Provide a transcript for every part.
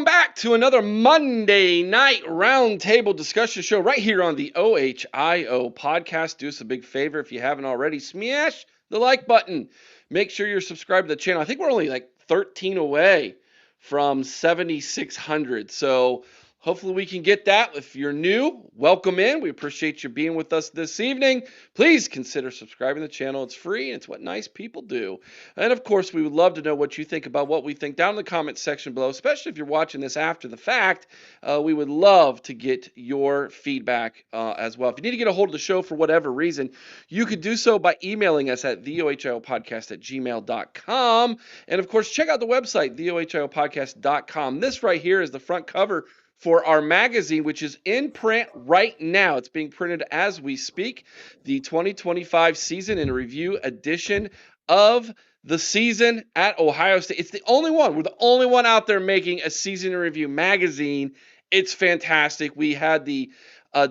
back to another Monday night roundtable discussion show right here on the OHIO podcast. Do us a big favor if you haven't already, smash the like button. Make sure you're subscribed to the channel. I think we're only like 13 away from 7,600. So hopefully we can get that. If you're new, welcome in. We appreciate you being with us this evening. Please consider subscribing to the channel. It's free and it's what nice people do. And of course, we would love to know what you think about what we think down in the comments section below, especially if you're watching this after the fact. We would love to get your feedback as well. If you need to get a hold of the show for whatever reason, you could do so by emailing us at theohiopodcast@gmail.com. And of course, check out the website, theohiopodcast.com. This right here is the front cover for our magazine, which is in print right now. It's being printed as we speak. The 2025 season in review edition of the season at Ohio State. It's the only one. We're the only one out there making a season in review magazine. It's fantastic. We had the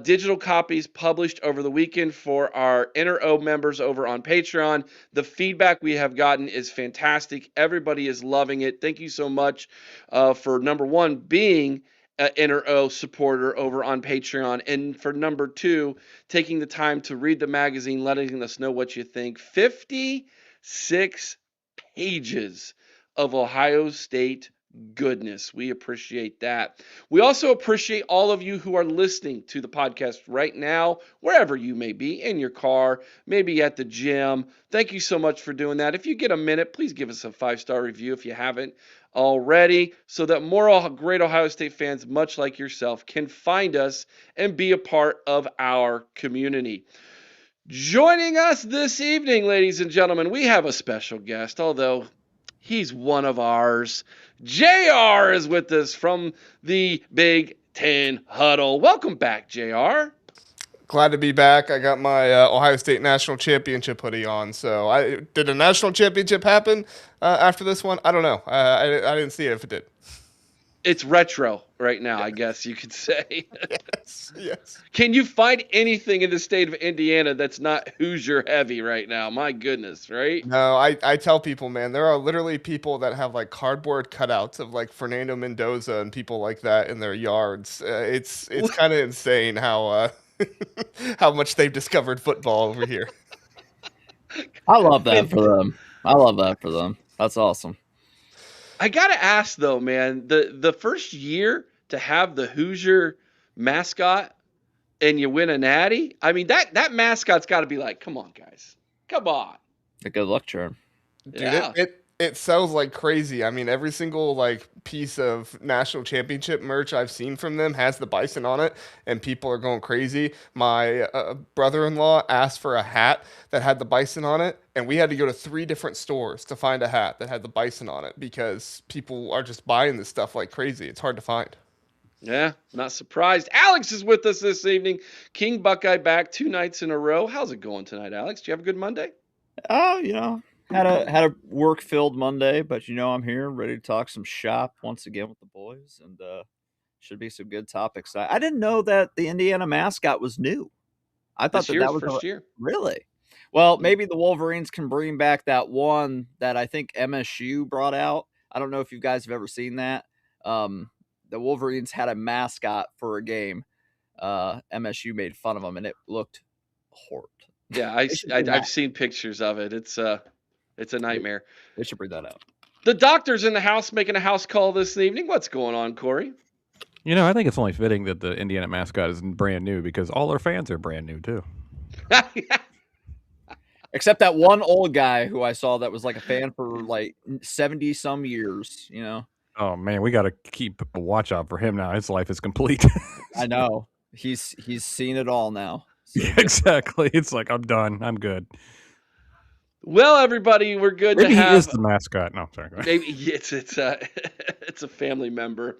digital copies published over the weekend for our Inner O members over on Patreon. The feedback we have gotten is fantastic. Everybody is loving it. Thank you so much for number one, being an Inner O supporter over on Patreon, and for number two, taking the time to read the magazine, letting us know what you think. 56 pages of Ohio State goodness. We appreciate that. We also appreciate all of you who are listening to the podcast right now, wherever you may be, in your car, maybe at the gym. Thank you so much for doing that. If you get a minute, please give us a 5-star review if you haven't already, so that more great Ohio State fans, much like yourself, can find us and be a part of our community. Joining us this evening, ladies and gentlemen, we have a special guest, although he's one of ours. JR is with us from the Big Ten Huddle. Welcome back, JR. Glad to be back. I got my Ohio State National Championship hoodie on. So, did a national championship happen after this one? I don't know. I didn't see it if it did. It's retro right now, I guess you could say. Yes. Can you find anything in the state of Indiana that's not Hoosier heavy right now? My goodness, right? No, I tell people, man, there are literally people that have like cardboard cutouts of like Fernando Mendoza and people like that in their yards. It's kind of insane how how much they've discovered football over here. I love that for them. I love that for them. That's awesome. I gotta ask though, man, the first year to have the Hoosier mascot and you win a natty, I mean that mascot's got to be like, come on, guys, come on. A good luck charm. Dude, Yeah. it sells like crazy. I mean, every single like piece of national championship merch I've seen from them has the bison on it, and people are going crazy. My brother-in-law asked for a hat that had the bison on it, and we had to go to 3 different stores to find a hat that had the bison on it because people are just buying this stuff like crazy. It's hard to find. Yeah, not surprised. Alex is with us this evening. King Buckeye back 2 nights in a row. How's it going tonight, Alex? Do you have a good Monday? Oh, had a work filled Monday, but I'm here ready to talk some shop once again with the boys, and should be some good topics. I didn't know that the Indiana mascot was new. I thought that was first year. Really. Well, maybe the Wolverines can bring back that one that I think MSU brought out. I don't know if you guys have ever seen that. The Wolverines had a mascot for a game. MSU made fun of them, and it looked horrid. Yeah, I've seen pictures of it. It's a nightmare. They should bring that out. The doctor's in the house making a house call this evening. What's going on, Corey? I think it's only fitting that the Indiana mascot is brand new because all our fans are brand new too. Except that one old guy who I saw that was like a fan for like 70 some years, Oh man, we got to keep a watch out for him now. His life is complete. I know. He's seen it all now. So. Yeah, exactly. It's like, I'm done. I'm good. Well, everybody, we're good Maybe to have. He is the mascot. No, sorry. Maybe it's a family member.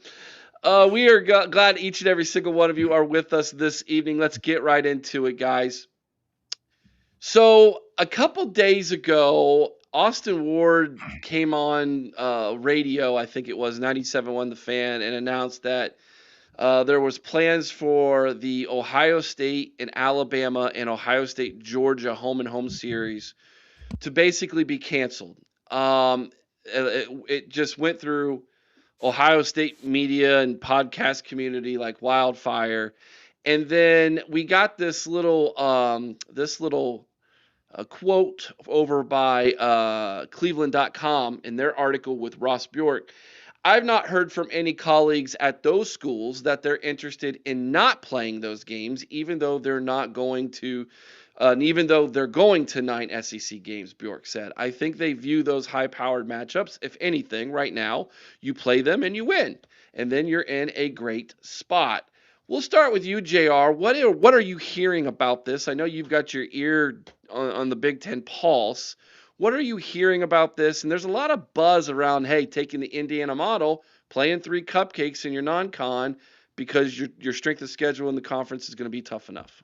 We are glad each and every single one of you are with us this evening. Let's get right into it, guys. So a couple days ago, Austin Ward came on radio, I think it was 97.1 The Fan, and announced that there was plans for the Ohio State and Alabama and Ohio State Georgia home and home series to basically be canceled. It just went through Ohio State media and podcast community like wildfire. And then we got this little quote over by Cleveland.com in their article with Ross Bjork. I've not heard from any colleagues at those schools that they're interested in not playing those games, even though they're not going to, even though they're going to 9 SEC games, Bjork said. I think they view those high powered matchups, if anything, right now, you play them and you win, and then you're in a great spot. We'll start with you, JR. What are you hearing about this? I know you've got your ear on the Big Ten pulse. What are you hearing about this? And there's a lot of buzz around, hey, taking the Indiana model, playing 3 cupcakes in your non-con because your strength of schedule in the conference is going to be tough enough.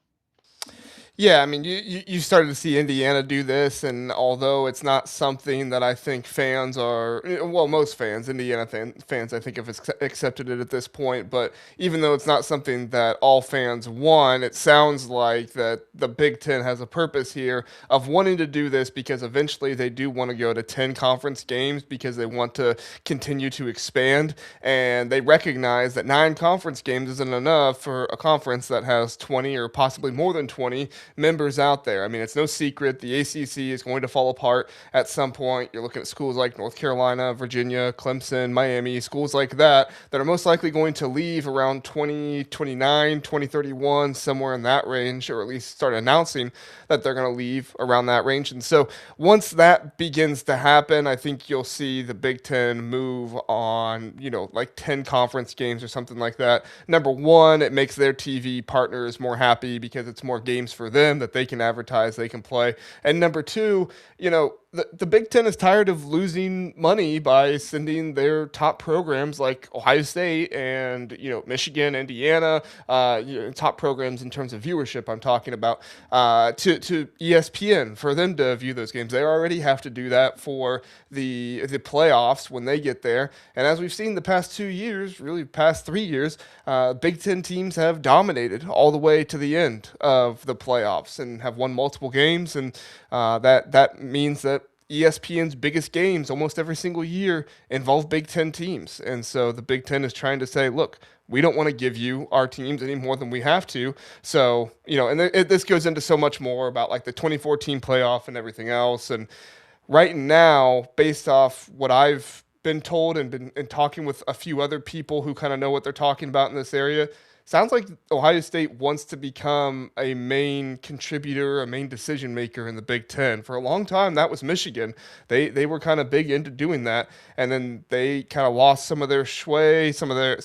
Yeah, I mean, you started to see Indiana do this, and although it's not something that I think fans are, well, most fans, Indiana fans, I think have accepted it at this point, but even though it's not something that all fans want, it sounds like that the Big Ten has a purpose here of wanting to do this because eventually they do want to go to 10 conference games because they want to continue to expand, and they recognize that 9 conference games isn't enough for a conference that has 20 or possibly more than 20 members out there. I mean, it's no secret the ACC is going to fall apart at some point. You're looking at schools like North Carolina, Virginia, Clemson, Miami, schools like that are most likely going to leave around 2029, 2031, somewhere in that range, or at least start announcing that they're going to leave around that range. And so once that begins to happen, I think you'll see the Big Ten move on, like 10 conference games or something like that. Number one, it makes their TV partners more happy because it's more games for them that they can advertise, they can play. And number two, the Big Ten is tired of losing money by sending their top programs like Ohio State and Michigan, Indiana, top programs in terms of viewership. I'm talking about to ESPN for them to view those games. They already have to do that for the playoffs when they get there. And as we've seen the past 2 years, really past 3 years, Big Ten teams have dominated all the way to the end of the playoffs and have won multiple games, and that means that ESPN's biggest games almost every single year involve Big Ten teams. And so the Big Ten is trying to say, look, we don't want to give you our teams any more than we have to. So, and this goes into so much more about like the 2014 playoff and everything else. And right now, based off what I've been told and been talking with a few other people who kind of know what they're talking about in this area, sounds like Ohio State wants to become a main contributor, a main decision maker in the Big Ten. For a long time, that was Michigan. They were kind of big into doing that, and then they kind of lost some of their sway, some of their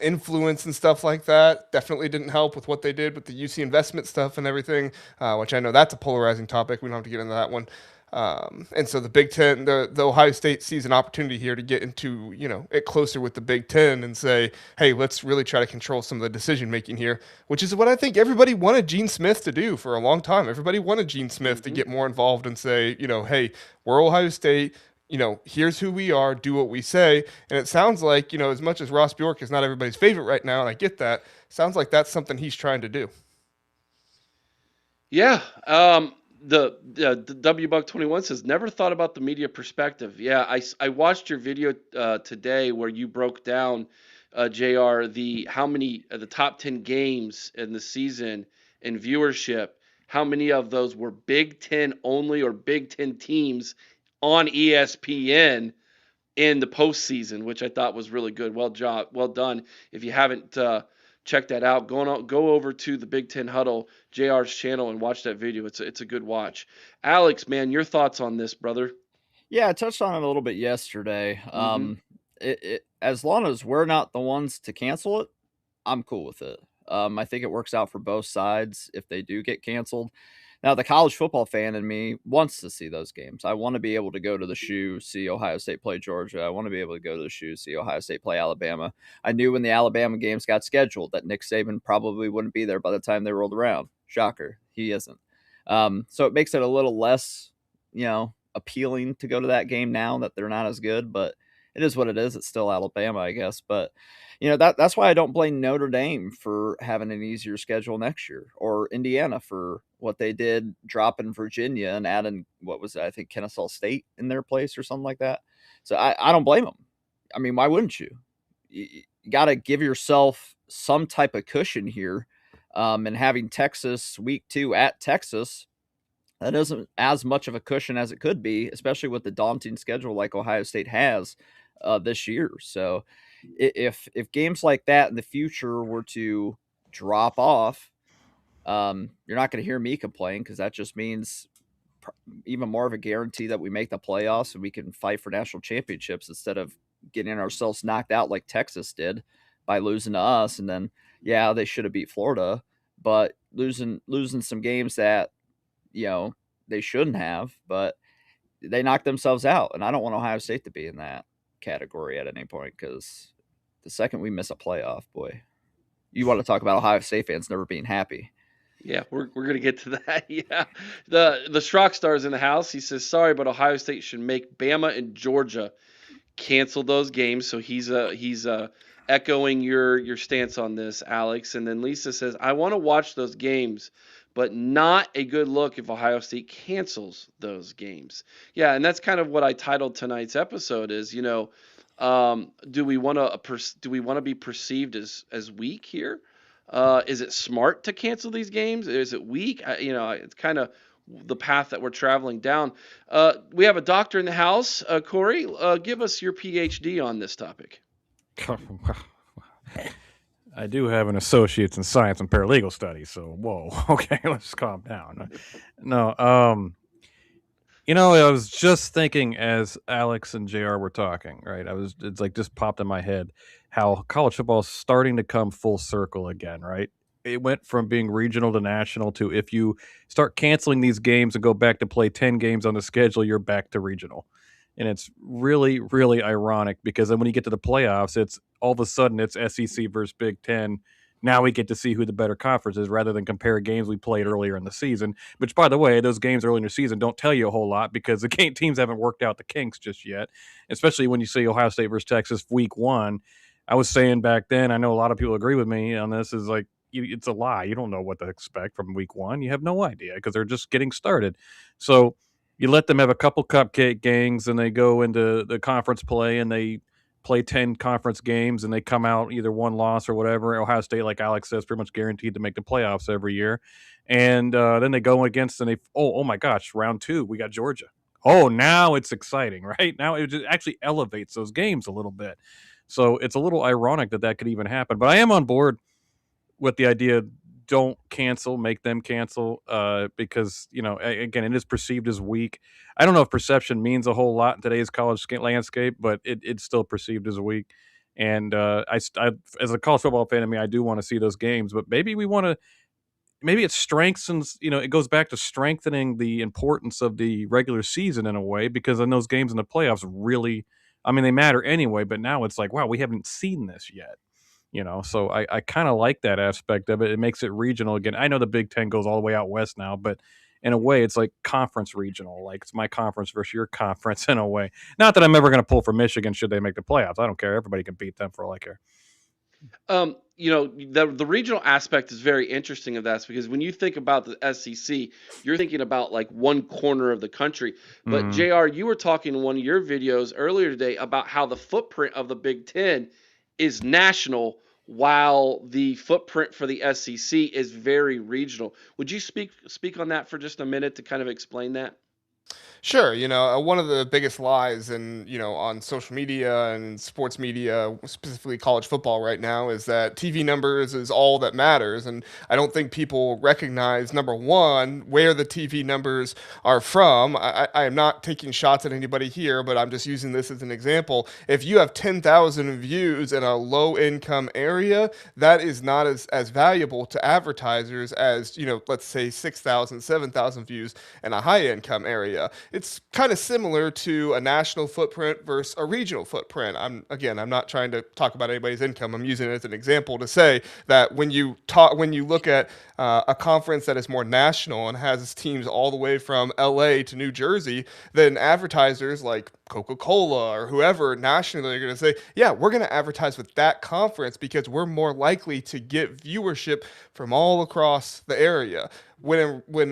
influence and stuff like that. Definitely didn't help with what they did with the UC investment stuff and everything, which I know that's a polarizing topic. We don't have to get into that one. And so the Big Ten, the Ohio State sees an opportunity here to get into, it closer with the Big Ten and say, hey, let's really try to control some of the decision making here, which is what I think everybody wanted Gene Smith to do for a long time. Everybody wanted Gene Smith to get more involved and say, hey, we're Ohio State. Here's who we are, do what we say. And it sounds like, as much as Ross Bjork is not everybody's favorite right now, and I get that, sounds like that's something he's trying to do. Yeah. The WBuck21 says, never thought about the media perspective. Yeah, I watched your video today where you broke down, JR, the top 10 games in the season in viewership, how many of those were Big Ten only or Big Ten teams on ESPN in the postseason, which I thought was really good. Well done. If you haven't check that out. Go over to the Big Ten Huddle, JR's channel, and watch that video. It's a good watch. Alex, man, your thoughts on this, brother? Yeah, I touched on it a little bit yesterday. As long as we're not the ones to cancel it, I'm cool with it. I think it works out for both sides if they do get canceled. Now, the college football fan in me wants to see those games. I want to be able to go to the shoe, see Ohio State play Georgia. I want to be able to go to the shoe, see Ohio State play Alabama. I knew when the Alabama games got scheduled that Nick Saban probably wouldn't be there by the time they rolled around. Shocker, he isn't. So it makes it a little less, appealing to go to that game now that they're not as good, but it is what it is. It's still Alabama, I guess. But, that's why I don't blame Notre Dame for having an easier schedule next year, or Indiana for what they did dropping Virginia and adding, what was it, I think Kennesaw State in their place or something like that. So I don't blame them. I mean, why wouldn't you? You got to give yourself some type of cushion here. And having Texas week 2 at Texas, that isn't as much of a cushion as it could be, especially with the daunting schedule like Ohio State has this year. So if games like that in the future were to drop off, you're not going to hear me complain, because that just means even more of a guarantee that we make the playoffs and we can fight for national championships instead of getting ourselves knocked out like Texas did by losing to us. And then, yeah, they should have beat Florida, but losing some games that, they shouldn't have, but they knocked themselves out. And I don't want Ohio State to be in that category at any point, because the second we miss a playoff, boy, you want to talk about Ohio State fans never being happy. Yeah, we're gonna get to that. Yeah, the Schrock Star's in the house. He says, sorry, but Ohio State should make Bama and Georgia cancel those games. So he's echoing your stance on this, Alex. And then Lisa says, I want to watch those games, but not a good look if Ohio State cancels those games. Yeah, and that's kind of what I titled tonight's episode is, do we want to be perceived as weak here? Is it smart to cancel these games? Is it weak? It's kind of the path that we're traveling down. We have a doctor in the house. Corey, give us your PhD on this topic. I do have an associate's in science and paralegal studies, so whoa, okay, let's calm down. No, I was just thinking as Alex and JR were talking, right? It's like just popped in my head how college football is starting to come full circle again, right? It went from being regional to national to, if you start canceling these games and go back to play 10 games on the schedule, you're back to regional. And it's really, really ironic, because then when you get to the playoffs, it's all of a sudden it's SEC versus Big Ten. Now we get to see who the better conference is, rather than compare games we played earlier in the season, which, by the way, those games early in the season don't tell you a whole lot, because the teams haven't worked out the kinks just yet, especially when you see Ohio State versus Texas week 1. I was saying back then, I know a lot of people agree with me on this, is like, it's a lie. You don't know what to expect from week 1. You have no idea, because they're just getting started. So you let them have a couple cupcake games, and they go into the conference play, and they play 10 conference games, and they come out either one loss or whatever. Ohio State, like Alex says, pretty much guaranteed to make the playoffs every year. And then they go against, and oh my gosh, round 2, we got Georgia. Oh, now it's exciting, right? Now it just actually elevates those games a little bit. So it's a little ironic that could even happen. But I am on board with the idea, don't cancel, make them cancel, because, again, it is perceived as weak. I don't know if perception means a whole lot in today's college landscape, but it's still perceived as weak. And I, as a college football fan, I do want to see those games, but maybe it strengthens, it goes back to strengthening the importance of the regular season in a way, because then those games in the playoffs really, they matter anyway, but now it's like, wow, we haven't seen this yet. So I kind of like that aspect of it. It makes it regional again. I know the Big Ten goes all the way out west now, but in a way, it's like conference regional. Like, it's my conference versus your conference in a way. Not that I'm ever going to pull for Michigan should they make the playoffs. I don't care. Everybody can beat them for all I care. The regional aspect is very interesting of that, because when you think about the SEC, you're thinking about like one corner of the country. But JR, you were talking in one of your videos earlier today about how the footprint of the Big Ten is national, while the footprint for the SEC is very regional. Would you speak on that for just a minute to kind of explain that? Sure. One of the biggest lies on social media and sports media, specifically college football right now, is that TV numbers is all that matters. And I don't think people recognize, number one, where the TV numbers are from. I am not taking shots at anybody here, but I'm just using this as an example. If you have 10,000 views in a low income area, that is not as valuable to advertisers as, let's say 6,000, 7,000 views in a high income area. It's kind of similar to a national footprint versus a regional footprint. I'm not trying to talk about anybody's income. I'm using it as an example to say that when you look at a conference that is more national and has teams all the way from LA to New Jersey, then advertisers like Coca-Cola or whoever nationally are going to say, yeah, we're going to advertise with that conference because we're more likely to get viewership from all across the area. When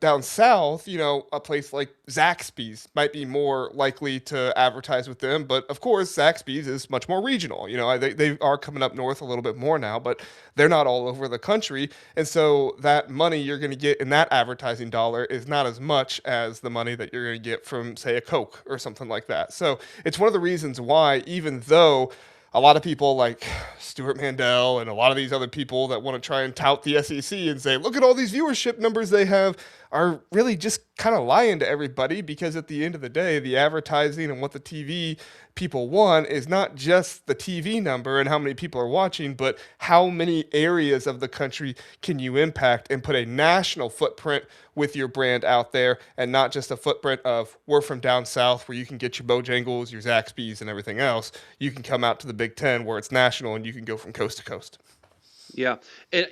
down south, a place like Zaxby's might be more likely to advertise with them. But of course, Zaxby's is much more regional. They are coming up north a little bit more now, but they're not all over the country. And so that money you're going to get in that advertising dollar is not as much as the money that you're going to get from, say, a Coke or something like that. So it's one of the reasons why, even though a lot of people like Stuart Mandel and a lot of these other people that want to try and tout the SEC and say, look at all these viewership numbers they have, are really just kind of lying to everybody, because at the end of the day, the advertising and what the TV people want is not just the TV number and how many people are watching, but how many areas of the country can you impact and put a national footprint with your brand out there, and not just a footprint of we're from down south where you can get your Bojangles, your Zaxby's, and everything else. You can come out to the Big Ten where it's national and you can go from coast to coast. Yeah. And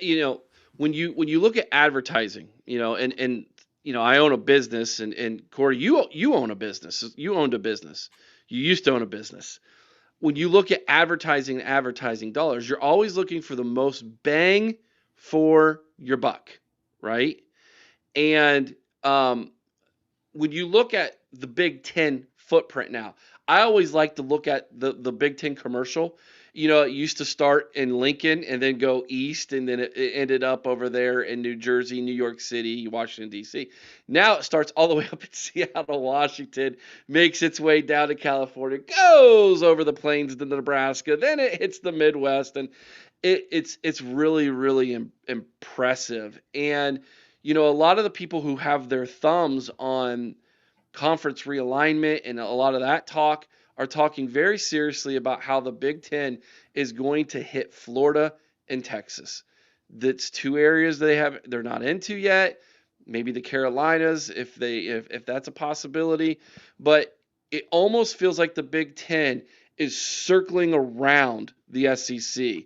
when you look at advertising, and I own a business, and Corey, you own a business. You owned a business. You used to own a business. When you look at advertising and advertising dollars, you're always looking for the most bang for your buck, right? And when you look at the Big Ten footprint now, I always like to look at the Big Ten commercial. It used to start in Lincoln and then go east, and then it ended up over there in New Jersey, New York City, Washington, D.C. Now it starts all the way up in Seattle, Washington, makes its way down to California, goes over the plains to Nebraska, then it hits the Midwest, and it's really, really impressive. And a lot of the people who have their thumbs on conference realignment and a lot of that talk are talking very seriously about how the Big Ten is going to hit Florida and Texas. That's two areas they're not into yet. Maybe the Carolinas, if that's a possibility. But it almost feels like the Big Ten is circling around the SEC.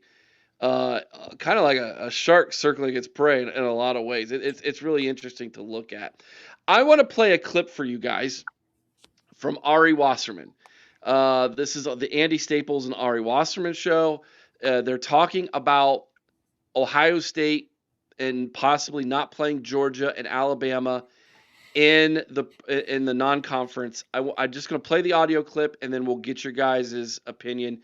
Kind of like a shark circling its prey in a lot of ways. It's really interesting to look at. I want to play a clip for you guys from Ari Wasserman. This is the Andy Staples and Ari Wasserman show. They're talking about Ohio State and possibly not playing Georgia and Alabama in the non-conference. I'm just going to play the audio clip, and then we'll get your guys' opinion.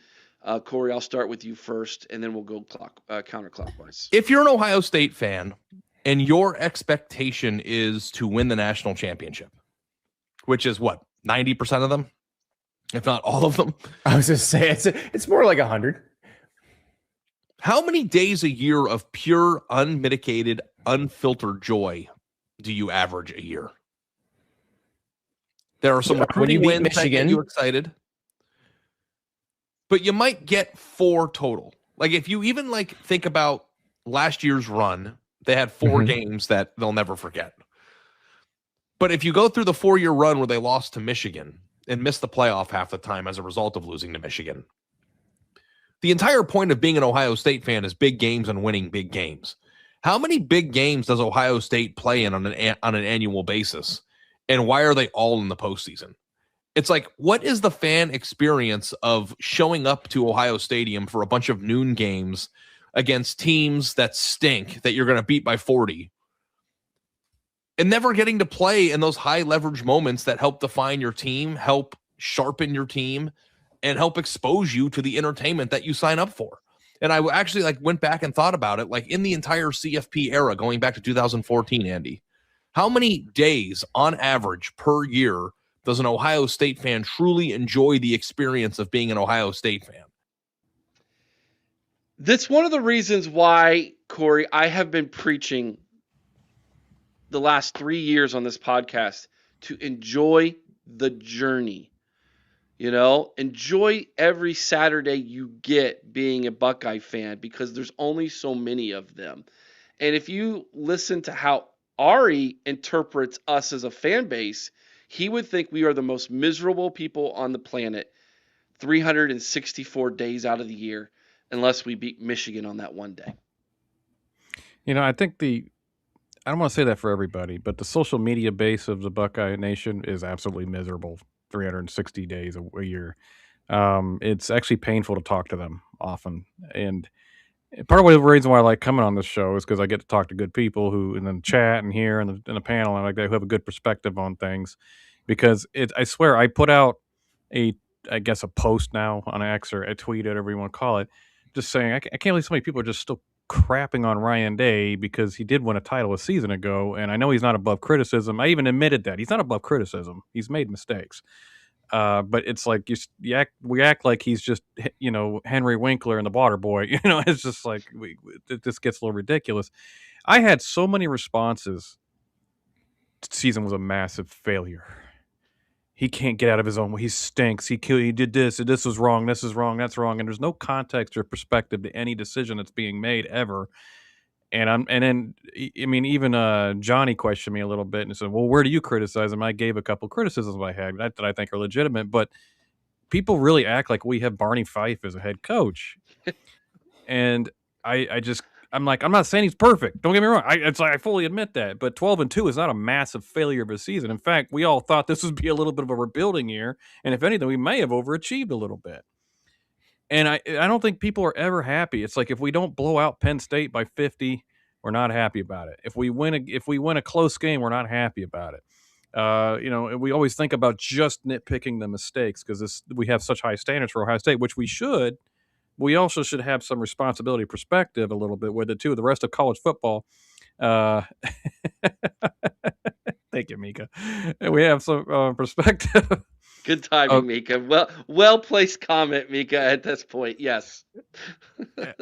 Corey, I'll start with you first, and then we'll go counterclockwise. If you're an Ohio State fan and your expectation is to win the national championship, which is what, 90% of them, if not all of them? I was just saying, it's more like 100. How many days a year of pure, unmitigated, unfiltered joy do you average a year? There are some recruiting wins that get you excited, but you might get 4 total. Like if you even think about last year's run, they had 4 games that they'll never forget. But if you go through the 4-year run where they lost to Michigan and missed the playoff half the time as a result of losing to Michigan, the entire point of being an Ohio State fan is big games and winning big games. How many big games does Ohio State play in on an annual basis? And why are they all in the postseason? It's like, what is the fan experience of showing up to Ohio Stadium for a bunch of noon games against teams that stink, that you're going to beat by 40, and never getting to play in those high leverage moments that help define your team, help sharpen your team, and help expose you to the entertainment that you sign up for? And I actually went back and thought about it, in the entire CFP era, going back to 2014, Andy, how many days on average per year does an Ohio State fan truly enjoy the experience of being an Ohio State fan? That's one of the reasons why, Corey, I have been preaching the last 3 years on this podcast to enjoy the journey. Enjoy every Saturday you get being a Buckeye fan, because there's only so many of them. And if you listen to how Ari interprets us as a fan base, he would think we are the most miserable people on the planet 364 days out of the year, unless we beat Michigan on that one day. I think I don't want to say that for everybody, but the social media base of the Buckeye Nation is absolutely miserable 360 days a year. It's actually painful to talk to them often. And Part of the reason why I like coming on this show is because I get to talk to good people who, and then chat and hear in the panel and like that, who have a good perspective on things. Because I swear, I put out I guess a post now on X or a tweet, whatever you want to call it, just saying I can't believe so many people are just still crapping on Ryan Day because he did win a title a season ago, and I know he's not above criticism. I even admitted that he's not above criticism. He's made mistakes. But it's like we act like he's just Henry Winkler and the Water Boy. It's just like this gets a little ridiculous. I had so many responses. Season was a massive failure. He can't get out of his own way. He stinks. He did this. And this was wrong. This is wrong. That's wrong. And there's no context or perspective to any decision that's being made ever. And then even Johnny questioned me a little bit and said, "Well, where do you criticize him?" I gave a couple criticisms I had that I think are legitimate, but people really act like we have Barney Fife as a head coach, and I'm like, I'm not saying he's perfect. Don't get me wrong. I fully admit that, but 12-2 is not a massive failure of a season. In fact, we all thought this would be a little bit of a rebuilding year, and if anything, we may have overachieved a little bit. And I don't think people are ever happy. It's like if we don't blow out Penn State by 50, we're not happy about it. If we win a close game, we're not happy about it. We always think about just nitpicking the mistakes because we have such high standards for Ohio State, which we should. We also should have some responsibility perspective a little bit with it too. The rest of college football. Thank you, Mika. We have some perspective. Good timing, Mika. Well placed comment, Mika. At this point, yes.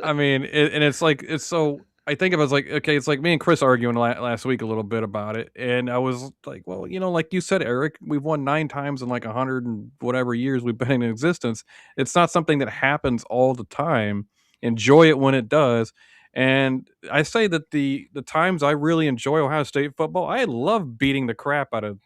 I mean, it's so. I think of it as like, okay, it's like me and Chris arguing last week a little bit about it, and I was like, well, like you said, Eric, we've won 9 times in like 100 and whatever years we've been in existence. It's not something that happens all the time. Enjoy it when it does. And I say that the times I really enjoy Ohio State football, I love beating the crap out of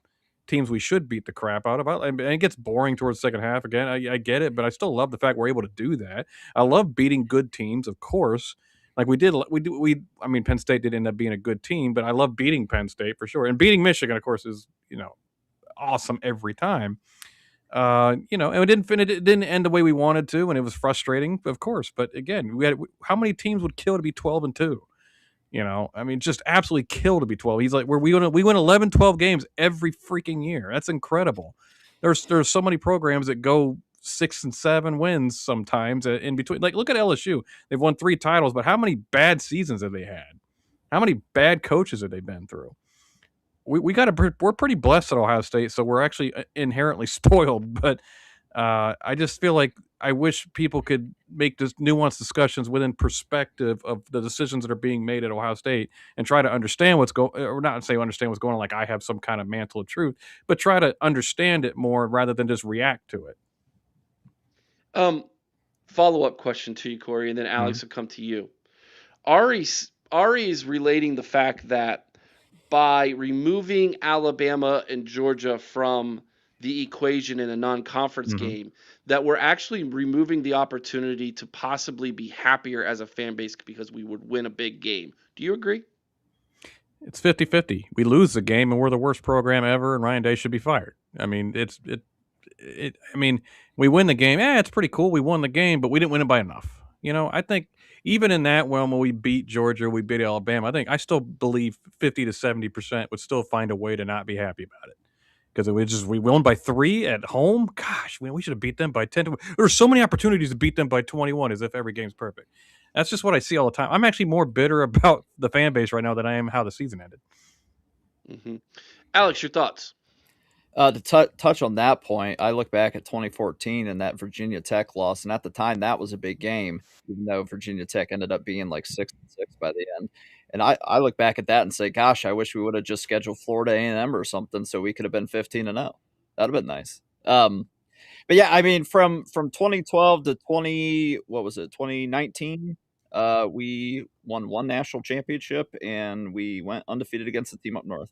teams we should beat the crap out of. And it gets boring towards the second half again. I get it, but I still love the fact we're able to do that. I love beating good teams, of course. Like I mean, Penn State did end up being a good team, but I love beating Penn State for sure. And beating Michigan, of course, is, awesome every time. And it didn't end the way we wanted to, and it was frustrating, of course. But again, how many teams would kill to be 12-2? I mean, just absolutely kill to be 12. He's like, we win 11, 12 games every freaking year. That's incredible. There's so many programs that go 6 and 7 wins sometimes in between. Like, look at LSU. They've won 3 titles, but how many bad seasons have they had? How many bad coaches have they been through? We're pretty blessed at Ohio State, so we're actually inherently spoiled. But I just feel like I wish people could make this nuanced discussions within perspective of the decisions that are being made at Ohio State and try to understand or not say understand what's going on like I have some kind of mantle of truth, but try to understand it more rather than just react to it. Follow-up question to you, Corey, and then Alex will come to you. Ari is relating the fact that by removing Alabama and Georgia from the equation in a non-conference game, that we're actually removing the opportunity to possibly be happier as a fan base because we would win a big game. Do you agree? It's 50-50. We lose the game and we're the worst program ever, and Ryan Day should be fired. I mean, we win the game. It's pretty cool. We won the game, but we didn't win it by enough. I think even in that realm, when we beat Georgia, we beat Alabama, I still believe 50 to 70% would still find a way to not be happy about it. Because we won by 3 at home. Gosh, we should have beat them by 10. There's so many opportunities to beat them by 21 as if every game's perfect. That's just what I see all the time. I'm actually more bitter about the fan base right now than I am how the season ended. Mm-hmm. Alex, your thoughts? To touch on that point, I look back at 2014 and that Virginia Tech loss, and at the time that was a big game, even though Virginia Tech ended up being like 6-6 by the end. And I look back at that and say, gosh, I wish we would have just scheduled Florida A&M or something so we could have been 15-0. That'd have been nice. But yeah, I mean, from 2012 to 2019, we won 1 national championship and we went undefeated against the team up north.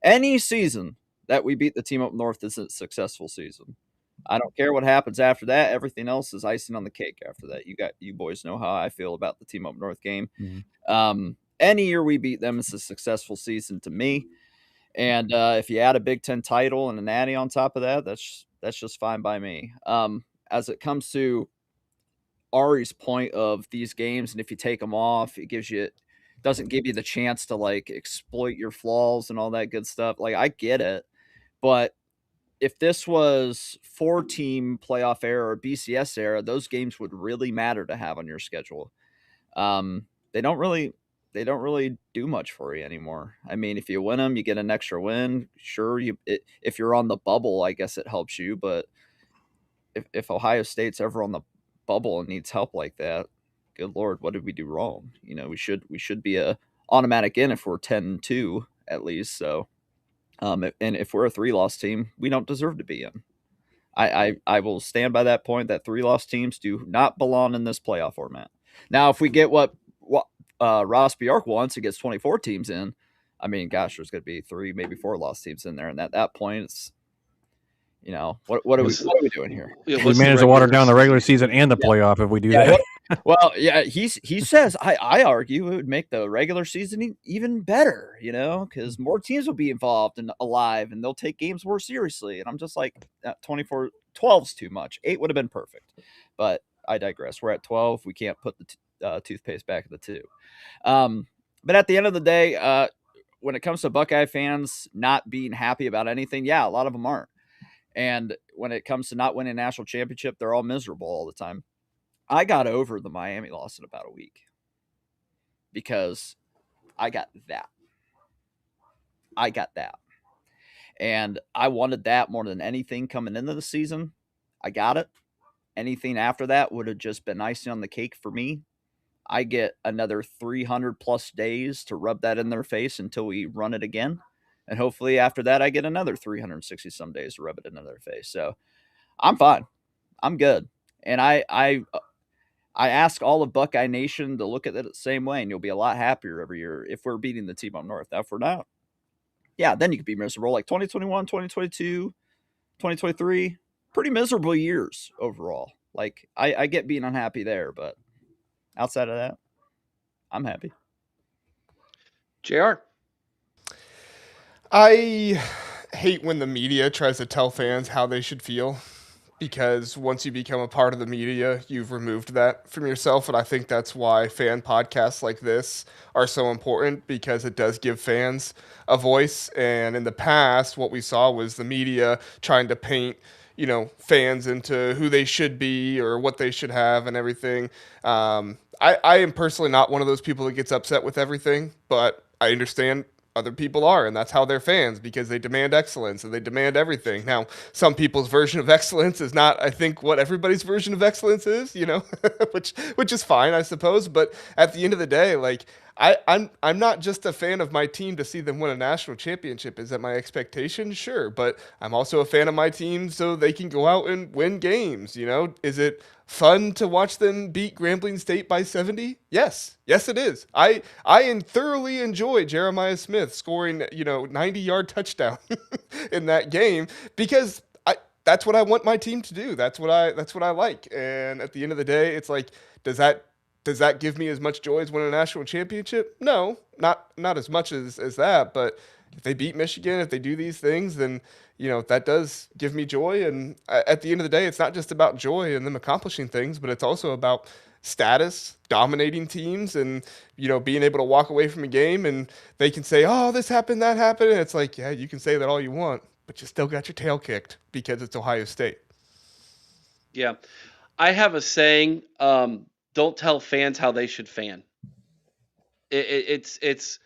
Any season that we beat the team up north is a successful season. I don't care what happens after that. Everything else is icing on the cake after that. You boys know how I feel about the team up north game. Mm-hmm. Any year we beat them is a successful season to me. And if you add a Big Ten title and a natty on top of that, that's just fine by me. As it comes to Ari's point of these games, and if you take them off, it doesn't give you the chance to like exploit your flaws and all that good stuff. Like I get it, but if this was 4-team playoff era or BCS era, those games would really matter to have on your schedule. They don't really do much for you anymore. I mean, if you win them, you get an extra win. Sure, if you're on the bubble, I guess it helps you. But if Ohio State's ever on the bubble and needs help like that, good Lord, what did we do wrong? We should be a automatic in if we're 10-2 at least. So, and if we're a 3-loss team, we don't deserve to be in. I will stand by that point that 3-loss teams do not belong in this playoff format. Now, if we get what Ross Bjork wants, it gets 24 teams in. I mean, gosh, there's going to be 3, maybe 4-loss teams in there, and at that point, it's what are we doing here? We manage to water down the regular season and the playoff if we do that. Well, yeah, he says I argue it would make the regular season even better, because more teams will be involved and alive, and they'll take games more seriously. And I'm just like, 12's too much. 8 would have been perfect, but I digress. We're at 12. We can't put the toothpaste back in the tube. But at the end of the day, when it comes to Buckeye fans not being happy about anything, yeah, a lot of them aren't. And when it comes to not winning a national championship, they're all miserable all the time. I got over the Miami loss in about a week because I got that. And I wanted that more than anything coming into the season. I got it. Anything after that would have just been icing on the cake for me. I get another 300 plus days to rub that in their face until we run it again. And hopefully after that, I get another 360 some days to rub it into their face. So I'm fine. I'm good. And I ask all of Buckeye Nation to look at it the same way, and you'll be a lot happier every year if we're beating the team up north. Now, if we're not, yeah, then you could be miserable. Like 2021, 2022, 2023, pretty miserable years overall. Like I get being unhappy there, but outside of that, I'm happy. JR. I hate when the media tries to tell fans how they should feel, because once you become a part of the media, you've removed that from yourself. And I think that's why fan podcasts like this are so important, because it does give fans a voice. And in the past, what we saw was the media trying to paint, fans into who they should be or what they should have and everything. I am personally not one of those people that gets upset with everything, but I understand other people are, and that's how they're fans, because they demand excellence and they demand everything. Now, some people's version of excellence is not, I think, what everybody's version of excellence is, which is fine, I suppose. But at the end of the day, like, I'm not just a fan of my team to see them win a national championship. Is that my expectation? Sure. But I'm also a fan of my team so they can go out and win games. Is it fun to watch them beat Grambling State by 70? Yes, it is. I thoroughly enjoy Jeremiah Smith scoring 90-yard touchdown in that game, because that's what I want my team to do. That's what I like. And at the end of the day, it's like, does that give me as much joy as winning a national championship? No, not as much as that. But if they beat Michigan, if they do these things, then that does give me joy. And at the end of the day, it's not just about joy and them accomplishing things, but it's also about status, dominating teams, and being able to walk away from a game and they can say, oh, this happened, that happened. And it's like, yeah, you can say that all you want, but you still got your tail kicked because it's Ohio State. Yeah. I have a saying, don't tell fans how they should fan. It's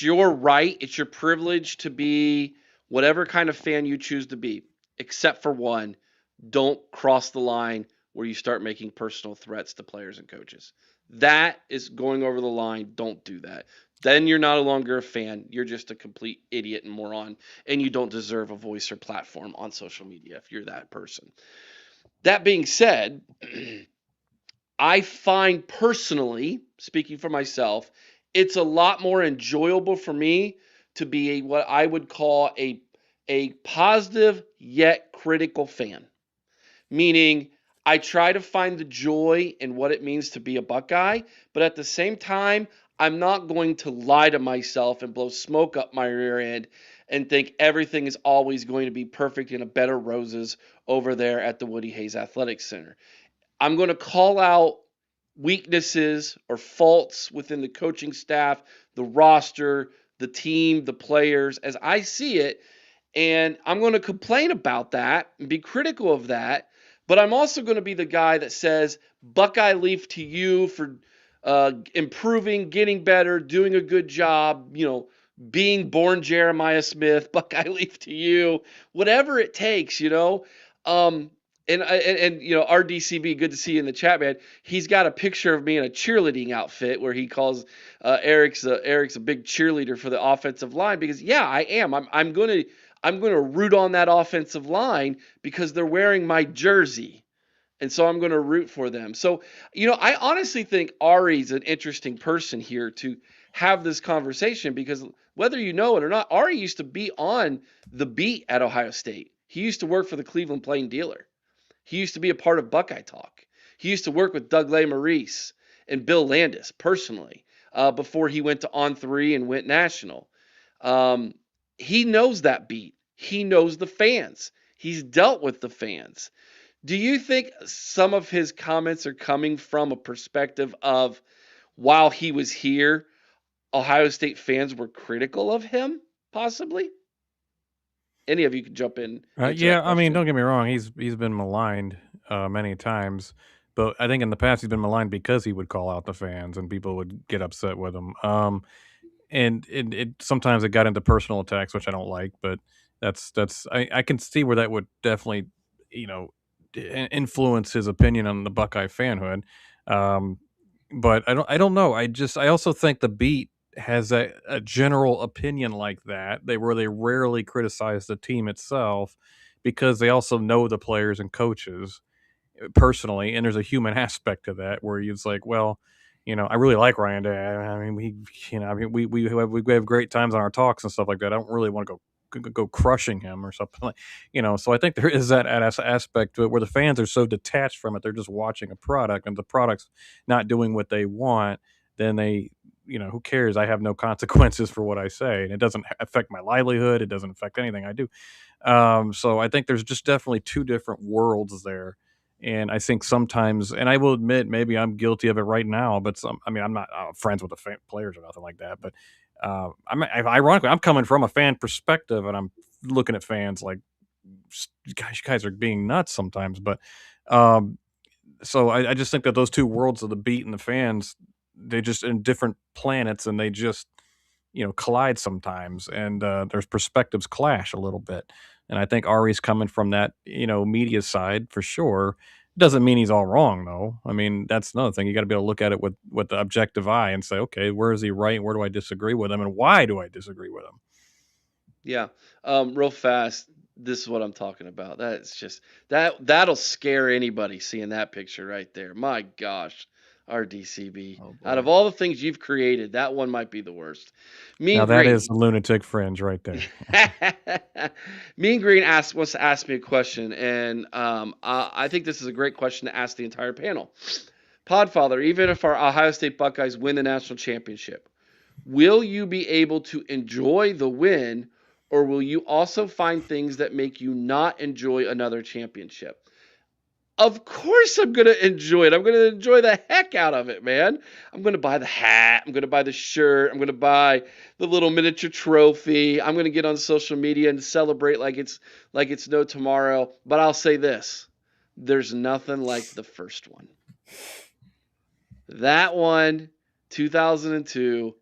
your right. It's your privilege to be whatever kind of fan you choose to be, except for one: don't cross the line where you start making personal threats to players and coaches. That is going over the line. Don't do that. Then you're no longer a fan. You're just a complete idiot and moron, and you don't deserve a voice or platform on social media if you're that person. That being said, I find personally, speaking for myself, it's a lot more enjoyable for me to be what I would call a positive yet critical fan. Meaning, I try to find the joy in what it means to be a Buckeye, but at the same time, I'm not going to lie to myself and blow smoke up my rear end and think everything is always going to be perfect in a bed of roses over there at the Woody Hayes Athletic Center. I'm going to call out weaknesses or faults within the coaching staff, the roster, the team, the players as I see it. And I'm going to complain about that and be critical of that. But I'm also going to be the guy that says, Buckeye Leaf to you for improving, getting better, doing a good job, being born Jeremiah Smith, Buckeye Leaf to you, whatever it takes, And RDCB, good to see you in the chat, man. He's got a picture of me in a cheerleading outfit where he calls Eric's a big cheerleader for the offensive line because I am. I'm gonna root on that offensive line because they're wearing my jersey, and so I'm gonna root for them. So I honestly think Ari's an interesting person here to have this conversation because whether you know it or not, Ari used to be on the beat at Ohio State. He used to work for the Cleveland Plain Dealer. He used to be a part of Buckeye Talk. He used to work with Doug Lesmerises and Bill Landis personally before he went to On3 and went national. He knows that beat. He knows the fans. He's dealt with the fans. Do you think some of his comments are coming from a perspective of while he was here, Ohio State fans were critical of him, possibly? Any of you can jump in. Yeah, I mean, don't get me wrong. He's been maligned many times, but I think in the past he's been maligned because he would call out the fans and people would get upset with him. And it sometimes it got into personal attacks, which I don't like. But I can see where that would definitely influence his opinion on the Buckeye fanhood. But I don't know. I also think the beat has a general opinion like that. They rarely criticize the team itself because they also know the players and coaches personally, and there's a human aspect to that where it's like, well, I really like Ryan Day. I mean, we have great times on our talks and stuff like that. I don't really want to go crushing him or something like, so I think there is that aspect to it where the fans are so detached from it. They're just watching a product, and the product's not doing what they want. Then they, who cares? I have no consequences for what I say, and it doesn't affect my livelihood. It doesn't affect anything I do. So I think there's just definitely two different worlds there. And I think sometimes, and I will admit, maybe I'm guilty of it right now, but I'm not friends with the players or nothing like that. But ironically, I'm coming from a fan perspective, and I'm looking at fans like, you guys are being nuts sometimes. But so I just think that those two worlds of the beat and the fans, they just in different planets, and they just collide sometimes, and their perspectives clash a little bit. And I think Ari's coming from that media side for sure. Doesn't mean he's all wrong though. I mean, that's another thing. You got to be able to look at it with the objective eye and say, okay, where is he right? Where do I disagree with him, and why do I disagree with him? Yeah. Real fast. This is what I'm talking about. That's just that'll scare anybody seeing that picture right there. My gosh. RDCB. Out of all the things you've created, that one might be the worst. Now that is a lunatic fringe right there. Mean Green wants to ask me a question, and I think this is a great question to ask the entire panel. Podfather, even if our Ohio State Buckeyes win the national championship, will you be able to enjoy the win, or will you also find things that make you not enjoy another championship? Of course I'm going to enjoy it. I'm going to enjoy the heck out of it, man. I'm going to buy the hat. I'm going to buy the shirt. I'm going to buy the little miniature trophy. I'm going to get on social media and celebrate like it's no tomorrow. But I'll say this. There's nothing like the first one. That one, 2002,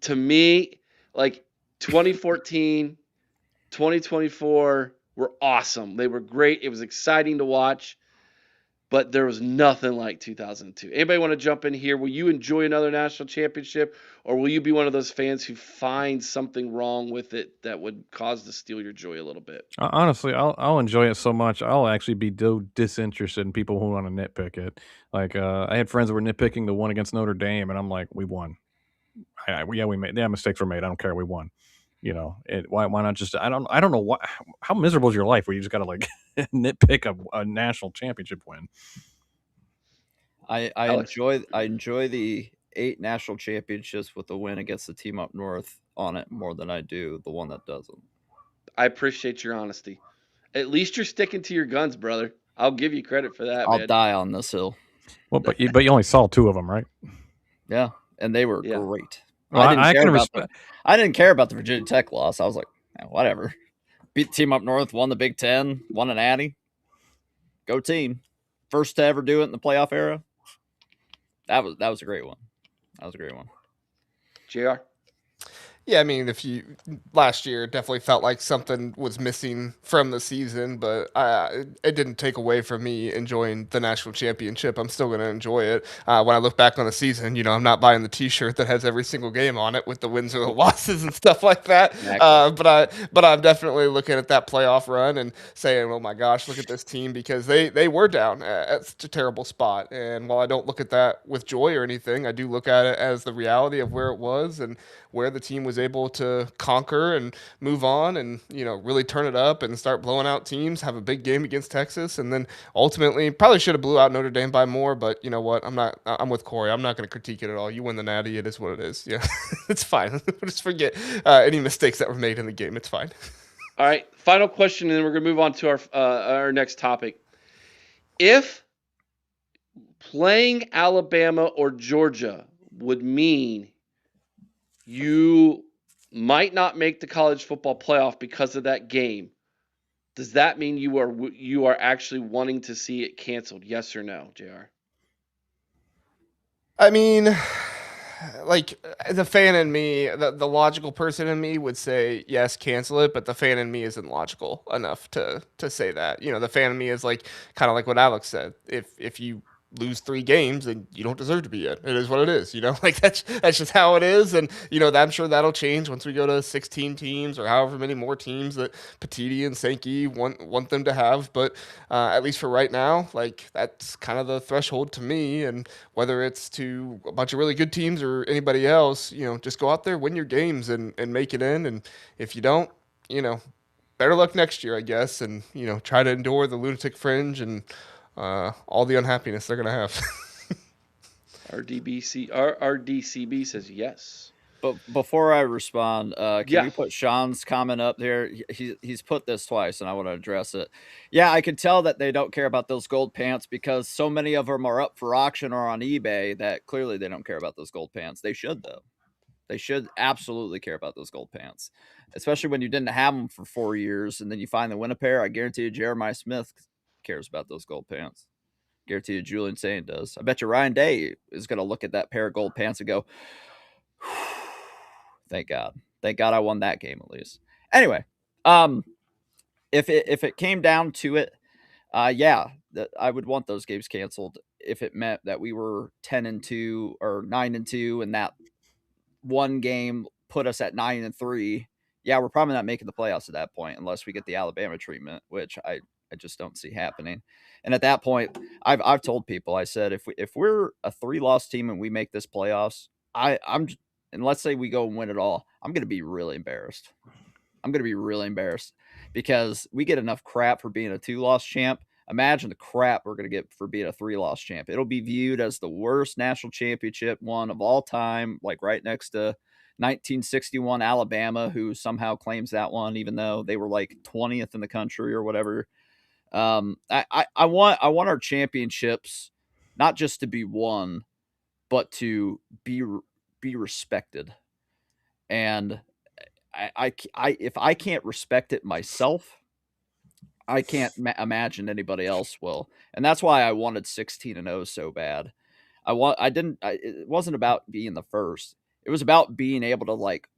to me, like 2014, 2024, were awesome. They were great. It was exciting to watch, but there was nothing like 2002. Anybody want to jump in here? Will you enjoy another national championship, or will you be one of those fans who finds something wrong with it that would cause to steal your joy a little bit? Honestly, I'll enjoy it so much. I'll actually be disinterested in people who want to nitpick it. Like I had friends that were nitpicking the one against Notre Dame, and I'm like, we won. Mistakes were made. I don't care. We won. Why not just? I don't know how miserable is your life where you just got to like nitpick a national championship win. I enjoy the 8 national championships with the win against the team up north on it more than I do the one that doesn't. I appreciate your honesty. At least you're sticking to your guns, brother. I'll give you credit for that, I'll man. die on this hill. Well, but you only saw 2 of them, right? Yeah, and they were Yeah. great. Well, I can I didn't care about the Virginia Tech loss. I was like, whatever. Beat the team up north, won the Big Ten, won an Natty. Go team! First to ever do it in the playoff era. That was a great one. That was a great one. JR? Yeah, I mean, last year definitely felt like something was missing from the season, but it didn't take away from me enjoying the national championship. I'm still going to enjoy it. When I look back on the season, I'm not buying the T-shirt that has every single game on it with the wins or the losses and stuff like that. Exactly. But I'm definitely looking at that playoff run and saying, oh my gosh, look at this team, because they were down at such a terrible spot. And while I don't look at that with joy or anything, I do look at it as the reality of where it was and where the team was able to conquer and move on and, really turn it up and start blowing out teams, have a big game against Texas. And then ultimately probably should have blew out Notre Dame by more, but you know what? I'm with Corey. I'm not going to critique it at all. You win the Natty. It is what it is. Yeah, it's fine. Just forget any mistakes that were made in the game. It's fine. All right. Final question, and then we're going to move on to our next topic. If playing Alabama or Georgia would mean you might not make the college football playoff because of that game, does that mean you are actually wanting to see it canceled? Yes or no, JR? I mean, like, the fan in me, the logical person in me would say yes, cancel it, but the fan in me isn't logical enough to say that. The fan in me is like kind of like what Alex said. If you lose 3 games, then you don't deserve to be in. It is what it is, like that's just how it is. And I'm sure that'll change once we go to 16 teams or however many more teams that Petiti and Sankey want them to have. But at least for right now, like, that's kind of the threshold to me. And whether it's to a bunch of really good teams or anybody else, just go out there, win your games and make it in. And if you don't, better luck next year, I guess. And try to endure the lunatic fringe and all the unhappiness they're going to have. RDCB says yes. But before I respond, can we put Sean's comment up there? He's put this twice, and I want to address it. Yeah, I can tell that they don't care about those gold pants because so many of them are up for auction or on eBay that clearly they don't care about those gold pants. They should, though. They should absolutely care about those gold pants, especially when you didn't have them for 4 years, and then you finally win a pair. I guarantee you Jeremiah Smith cares about those gold pants. Guarantee you Julian Sain does. I bet you Ryan Day is going to look at that pair of gold pants and go, thank God I won that game at least. Anyway, if it came down to it, I would want those games canceled if it meant that we were 10-2 or 9-2 and that one game put us at 9-3. Yeah, we're probably not making the playoffs at that point unless we get the Alabama treatment, which I just don't see happening. And at that point, I've told people, I said, if we're a 3-loss team and we make this playoffs, and let's say we go and win it all, I'm going to be really embarrassed. Because we get enough crap for being a 2-loss champ. Imagine the crap we're going to get for being a 3-loss champ. It'll be viewed as the worst national championship one of all time, like right next to 1961 Alabama, who somehow claims that one, even though they were like 20th in the country or whatever. I want our championships not just to be won, but to be respected. And if I can't respect it myself, I can't imagine anybody else will. And that's why I wanted 16-0 so bad. It wasn't about being the first. It was about being able to like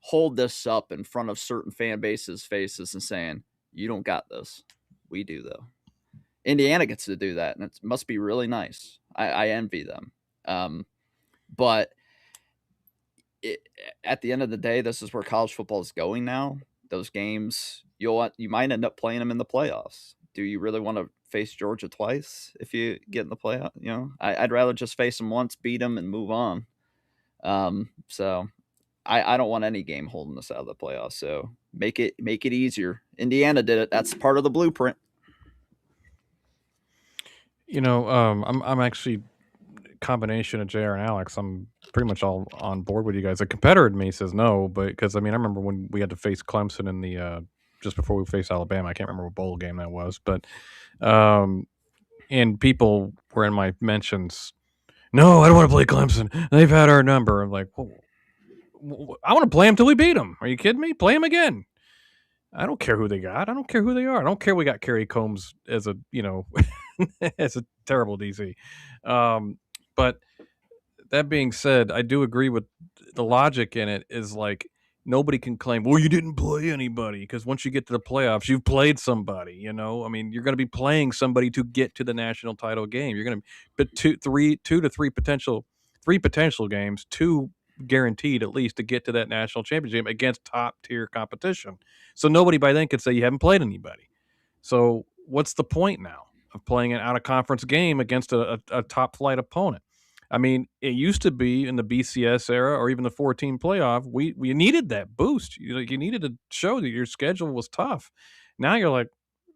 hold this up in front of certain fan bases' faces and saying, you don't got this. We do, though. Indiana gets to do that, and it must be really nice. I envy them. But at the end of the day, this is where college football is going now. Those games, you might end up playing them in the playoffs. Do you really want to face Georgia twice if you get in the playoff? I'd rather just face them once, beat them, and move on. So I don't want any game holding us out of the playoffs. So make it easier. Indiana did it. That's part of the blueprint. I'm actually combination of JR and Alex. I'm pretty much all on board with you guys. A competitor in me says no, but because I remember when we had to face Clemson in the just before we faced Alabama. I can't remember what bowl game that was, but and people were in my mentions. No, I don't want to play Clemson. They've had our number. I'm like, well, I want to play them till we beat them. Are you kidding me? Play them again. I don't care who they got. I don't care who they are. I don't care we got Kerry Combs as a, as a terrible DC. But that being said, I do agree with the logic in it is like nobody can claim, well, you didn't play anybody, because once you get to the playoffs, you've played somebody, I mean, you're going to be playing somebody to get to the national title game. You're going to but three potential games, two guaranteed at least to get to that national championship against top tier competition. So nobody by then could say you haven't played anybody. So what's the point now of playing an out of conference game against a top flight opponent? I mean, it used to be in the BCS era or even the 14 playoff, we needed that boost. You needed to show that your schedule was tough. Now you're like,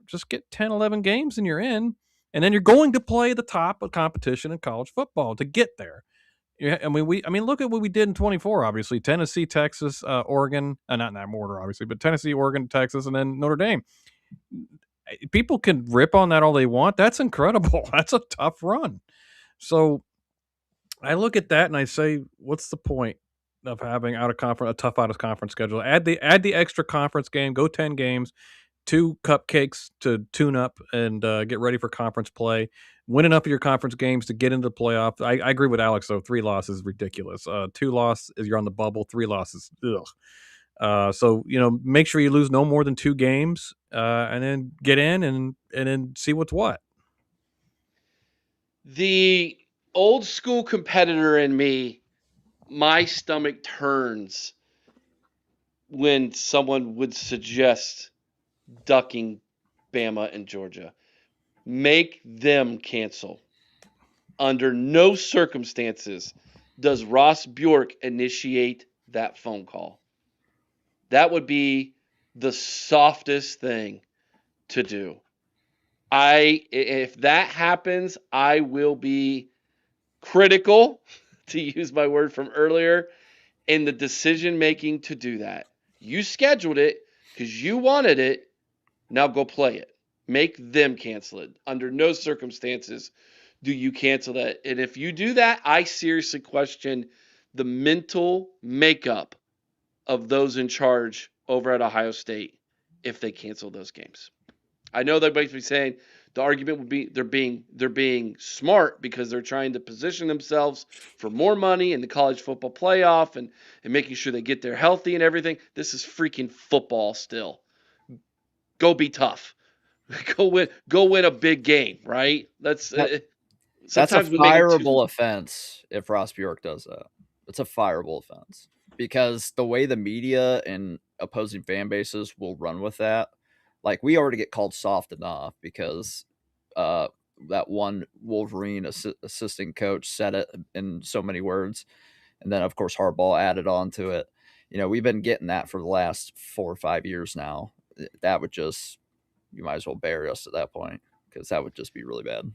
just get 10, 11 games and you're in, and then you're going to play the top of competition in college football to get there. Yeah, I mean, look at what we did in 24. Obviously, Tennessee, Texas, Oregon, not in that order, obviously, but Tennessee, Oregon, Texas, and then Notre Dame. People can rip on that all they want. That's incredible. That's a tough run. So I look at that and I say, what's the point of having a tough out of conference schedule? Add the extra conference game. Go 10 games, 2 cupcakes to tune up and get ready for conference play. Win enough of your conference games to get into the playoff. I agree with Alex, though. 3 losses is ridiculous. 2 losses is you're on the bubble. 3 losses, ugh. So, make sure you lose no more than 2 games and then get in and then see what's what. The old school competitor in me, my stomach turns when someone would suggest ducking Bama and Georgia. Make them cancel. Under no circumstances does Ross Bjork initiate that phone call. That would be the softest thing to do. If that happens, I will be critical, to use my word from earlier, in the decision making to do that. You scheduled it because you wanted it. Now go play it. Make them cancel it. Under no circumstances do you cancel that. And if you do that, I seriously question the mental makeup of those in charge over at Ohio State if they cancel those games. I know they might be saying the argument would be they're being smart because they're trying to position themselves for more money in the college football playoff and making sure they get there healthy and everything. This is freaking football still. Go be tough. Go win a big game, right? That's a fireable offense if Ross Bjork does that. It's a fireable offense because the way the media and opposing fan bases will run with that, like we already get called soft enough because that one Wolverine assistant coach said it in so many words. And then, of course, Harbaugh added on to it. We've been getting that for the last 4 or 5 years now. That would just, you might as well bury us at that point because that would just be really bad.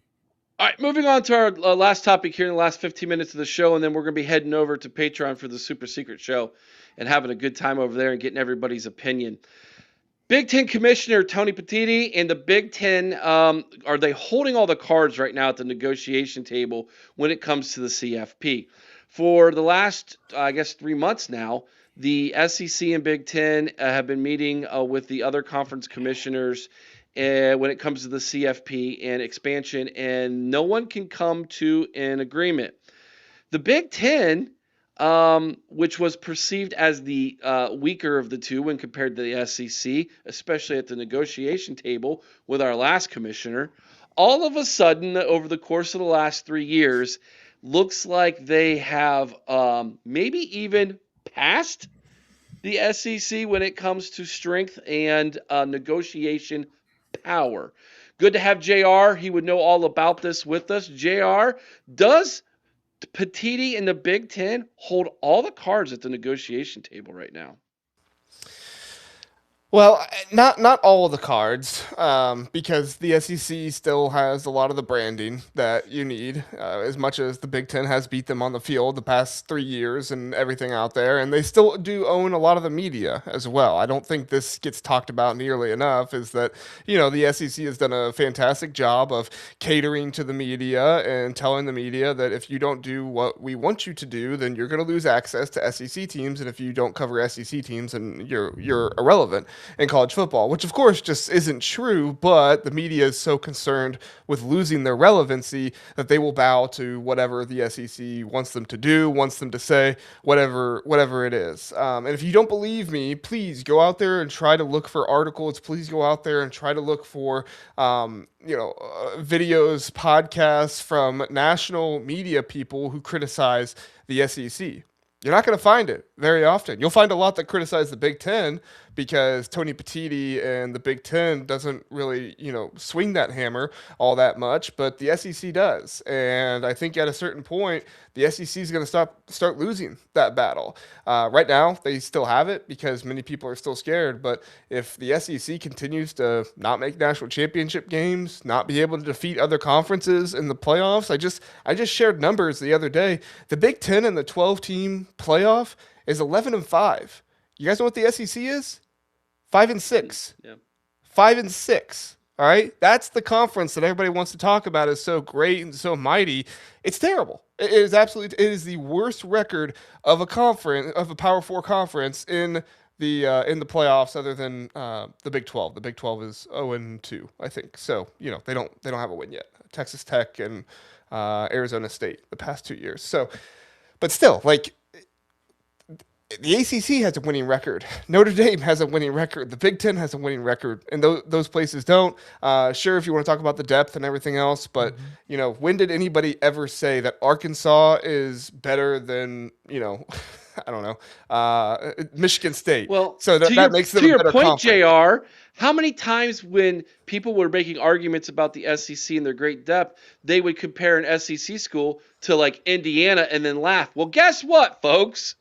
All right, moving on to our last topic here in the last 15 minutes of the show, and then we're going to be heading over to Patreon for the super secret show and having a good time over there and getting everybody's opinion. Big Ten Commissioner Tony Petitti and the Big Ten, are they holding all the cards right now at the negotiation table when it comes to the CFP? For the last, 3 months now, the SEC and Big Ten have been meeting with the other conference commissioners when it comes to the CFP and expansion, and no one can come to an agreement. The Big Ten, which was perceived as the weaker of the two when compared to the SEC, especially at the negotiation table with our last commissioner, all of a sudden, over the course of the last 3 years, looks like they have maybe even passed the SEC when it comes to strength and negotiation power. Good to have JR. He would know all about this with us. JR, does Petitti and the Big Ten hold all the cards at the negotiation table right now? Well, not all of the cards, because the SEC still has a lot of the branding that you need. As much as the Big Ten has beat them on the field the past 3 years and everything out there, and they still do own a lot of the media as well. I don't think this gets talked about nearly enough. Is that the SEC has done a fantastic job of catering to the media and telling the media that if you don't do what we want you to do, then you're going to lose access to SEC teams, and if you don't cover SEC teams, then you're irrelevant in college football, which of course just isn't true, but the media is so concerned with losing their relevancy that they will bow to whatever the SEC wants them to do, wants them to say, whatever it is. And if you don't believe me, please go out there and try to look for articles. Please go out there and try to look for videos, podcasts from national media people who criticize the SEC. You're not going to find it very often. You'll find a lot that criticize the Big Ten because Tony Petitti and the Big Ten doesn't really, swing that hammer all that much, but the SEC does. And I think at a certain point, the SEC is going to start losing that battle. Right now, they still have it because many people are still scared. But if the SEC continues to not make national championship games, not be able to defeat other conferences in the playoffs, I just shared numbers the other day. The Big Ten and the 12-team playoff is 11-5. You guys know what the SEC is? 5-6. Yeah. 5-6. All right. That's the conference that everybody wants to talk about is so great and so mighty. It's terrible. It is the worst record of a conference, of a Power 4 conference in the playoffs, other than the Big 12. The Big 12 is 0-2, I think. So they don't have a win yet. Texas Tech and Arizona State the past 2 years. So, but still, the ACC has a winning record. Notre Dame has a winning record. The Big Ten has a winning record, and those places don't. Sure, if you want to talk about the depth and everything else, but when did anybody ever say that Arkansas is better than I don't know, Michigan State? Well, so that makes them a better point, conference. JR. How many times when people were making arguments about the SEC and their great depth, they would compare an SEC school to like Indiana and then laugh? Well, guess what, folks?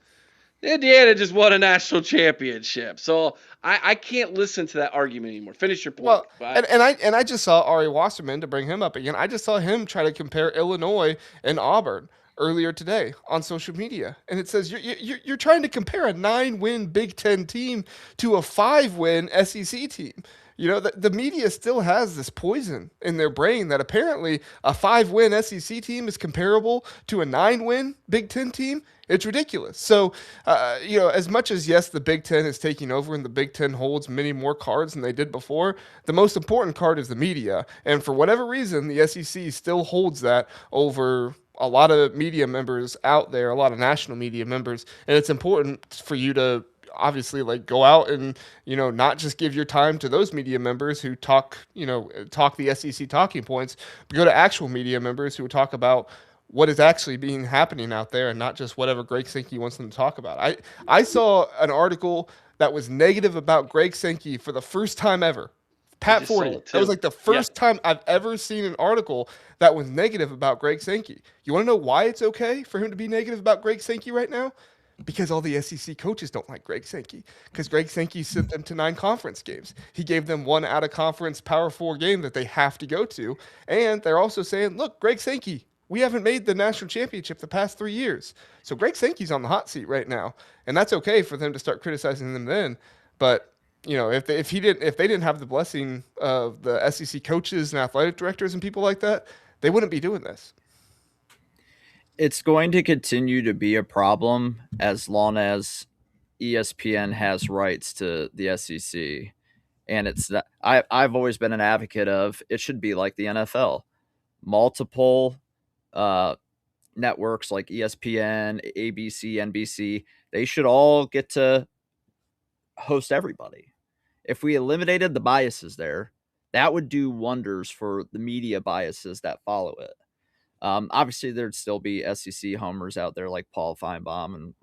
Indiana just won a national championship, so I can't listen to that argument anymore. Finish your point. Well, and I just saw Ari Wasserman, to bring him up again. I just saw him try to compare Illinois and Auburn earlier today on social media, and it says you're trying to compare a 9-win Big Ten team to a 5-win SEC team. The media still has this poison in their brain that apparently a 5-win SEC team is comparable to a 9-win Big Ten team. It's ridiculous. So, as much as, yes, the Big Ten is taking over and the Big Ten holds many more cards than they did before, the most important card is the media. And for whatever reason, the SEC still holds that over a lot of media members out there, a lot of national media members. And it's important for you to obviously go out and not just give your time to those media members who talk the SEC talking points, but go to actual media members who talk about what is actually happening out there and not just whatever Greg Sankey wants them to talk about. I saw an article that was negative about Greg Sankey for the first time ever. Pat Forty. That was the first time I've ever seen an article that was negative about Greg Sankey. You want to know why it's okay for him to be negative about Greg Sankey right now? Because all the SEC coaches don't like Greg Sankey. Because Greg Sankey sent them to 9 conference games. He gave them one out-of-conference Power 4 game that they have to go to. And they're also saying, look, Greg Sankey, we haven't made the national championship the past 3 years. So Greg Sankey's on the hot seat right now. And that's okay for them to start criticizing them then. But, if they didn't have the blessing of the SEC coaches and athletic directors and people like that, they wouldn't be doing this. It's going to continue to be a problem as long as ESPN has rights to the SEC. And it's that I've always been an advocate of it should be like the NFL. Multiple networks like ESPN, ABC, NBC, they should all get to host everybody. If we eliminated the biases there, that would do wonders for the media biases that follow it. Obviously, there'd still be SEC homers out there like Paul Feinbaum and,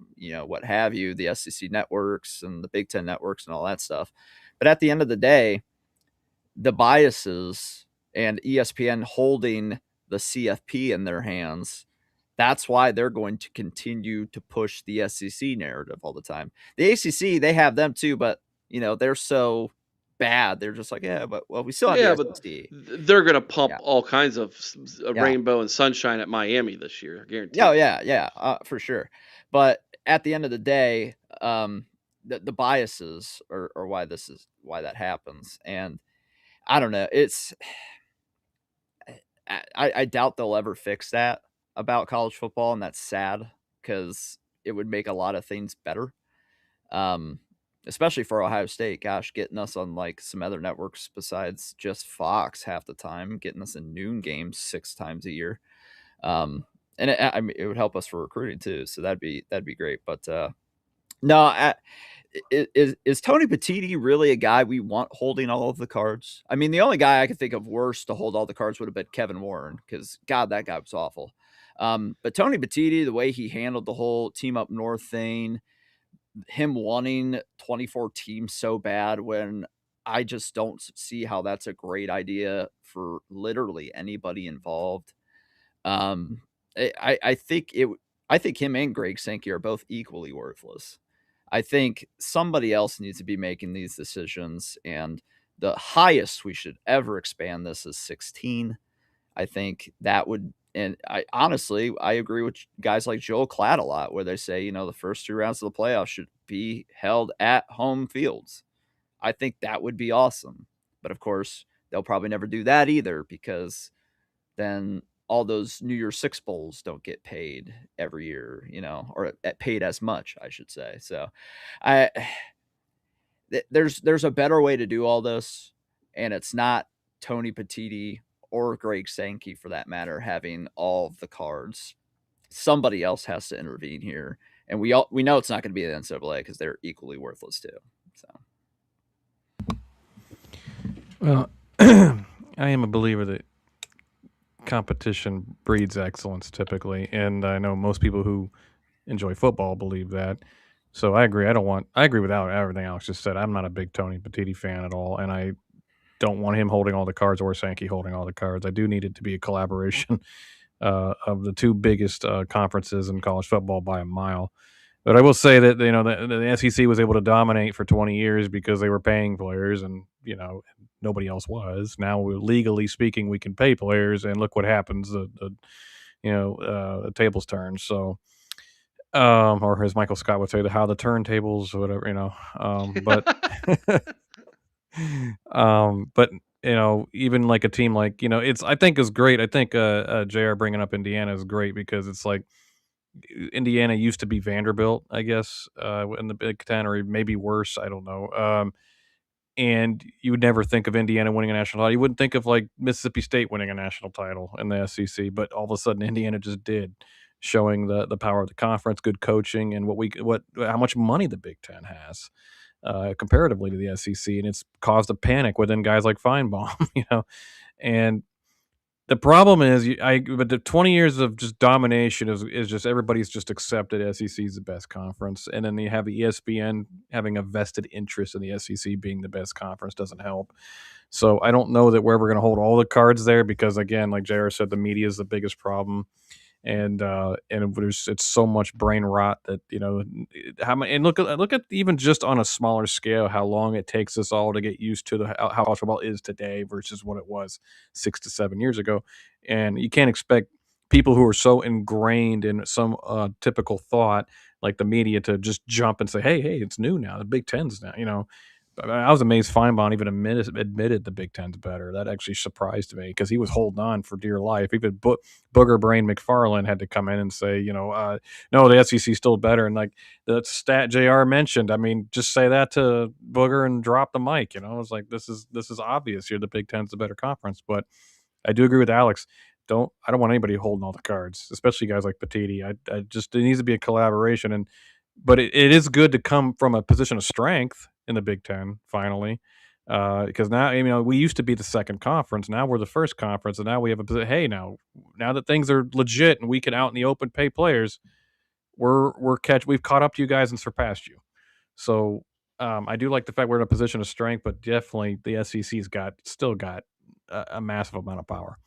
what have you, the SEC networks and the Big Ten networks and all that stuff. But at the end of the day, the biases and ESPN holding the CFP in their hands, that's why they're going to continue to push the SEC narrative all the time. The ACC, they have them too, but, they're so bad. They're just like, yeah, but we still have Yeah, the but SEC. they're going to pump Yeah. all kinds of Yeah. rainbow and sunshine at Miami this year, I guarantee. Oh, yeah, for sure. But at the end of the day, the biases are why that happens. And I don't know. I doubt they'll ever fix that about college football, and that's sad because it would make a lot of things better. Especially for Ohio State. Gosh, getting us on like some other networks besides just Fox half the time, getting us in noon games 6 times a year. And it would help us for recruiting too. So that'd be great. But no, is Tony Petitti really a guy we want holding all of the cards? I mean, the only guy I could think of worse to hold all the cards would have been Kevin Warren, because God, that guy was awful. But Tony Petitti, the way he handled the whole Team Up North thing, him wanting 24 teams so bad, when I just don't see how that's a great idea for literally anybody involved. I think him and Greg Sankey are both equally worthless. I think somebody else needs to be making these decisions, and the highest we should ever expand this is 16. I think that would, and I agree with guys like Joel Klatt a lot, where they say, the first 2 rounds of the playoffs should be held at home fields. I think that would be awesome. But of course, they'll probably never do that either, because then all those New Year's Six bowls don't get paid every year, or paid as much, I should say. So there's a better way to do all this, and it's not Tony Petitti or Greg Sankey, for that matter, having all of the cards. Somebody else has to intervene here, and we know it's not going to be the NCAA, because they're equally worthless too. So, well, I am a believer that competition breeds excellence typically, and I know most people who enjoy football believe that. So I agree. I agree with everything Alex just said. I'm not a big Tony Petitti fan at all, and I don't want him holding all the cards or Sankey holding all the cards. I do need it to be a collaboration of the 2 biggest conferences in college football by a mile. But I will say that the SEC was able to dominate for 20 years because they were paying players, and nobody else was. Now, legally speaking, we can pay players, and look what happens. The tables turn. So, or as Michael Scott would say, how the turntables, whatever, but even like a team like, I think is great. I think JR bringing up Indiana is great, because it's like Indiana used to be Vanderbilt, I guess, in the Big Ten, or maybe worse. I don't know. And you would never think of Indiana winning a national title. You wouldn't think of like Mississippi State winning a national title in the SEC, but all of a sudden Indiana just did, showing the power of the conference, good coaching, and how much money the Big Ten has comparatively to the SEC, and it's caused a panic within guys like Feinbaum, and the problem is, but the 20 years of just domination is just everybody's just accepted SEC is the best conference, and then you have the ESPN having a vested interest in the SEC being the best conference doesn't help. So I don't know that we're ever going to hold all the cards there, because again, like JR said, the media is the biggest problem, and it's so much brain rot that how many, and look at even just on a smaller scale how long it takes us all to get used to how college football is today versus what it was 6 to 7 years ago, and you can't expect people who are so ingrained in some typical thought like the media to just jump and say, hey, it's new now, the Big Ten's now. I was amazed Feinbaum even admitted the Big Ten's better. That actually surprised me, because he was holding on for dear life. Even Booger Brain McFarland had to come in and say, no, the SEC's still better. And like the stat JR mentioned, I mean, just say that to Booger and drop the mic. It's like this is obvious here. The Big Ten's the better conference. But I do agree with Alex. I don't want anybody holding all the cards, especially guys like Petitti. I just, it needs to be a collaboration, but it is good to come from a position of strength in the Big Ten finally, because now we used to be the second conference. Now we're the first conference, and now we have hey, now that things are legit and we can out in the open pay players, we've caught up to you guys and surpassed you. So I do like the fact we're in a position of strength, but definitely the SEC's still got a massive amount of power.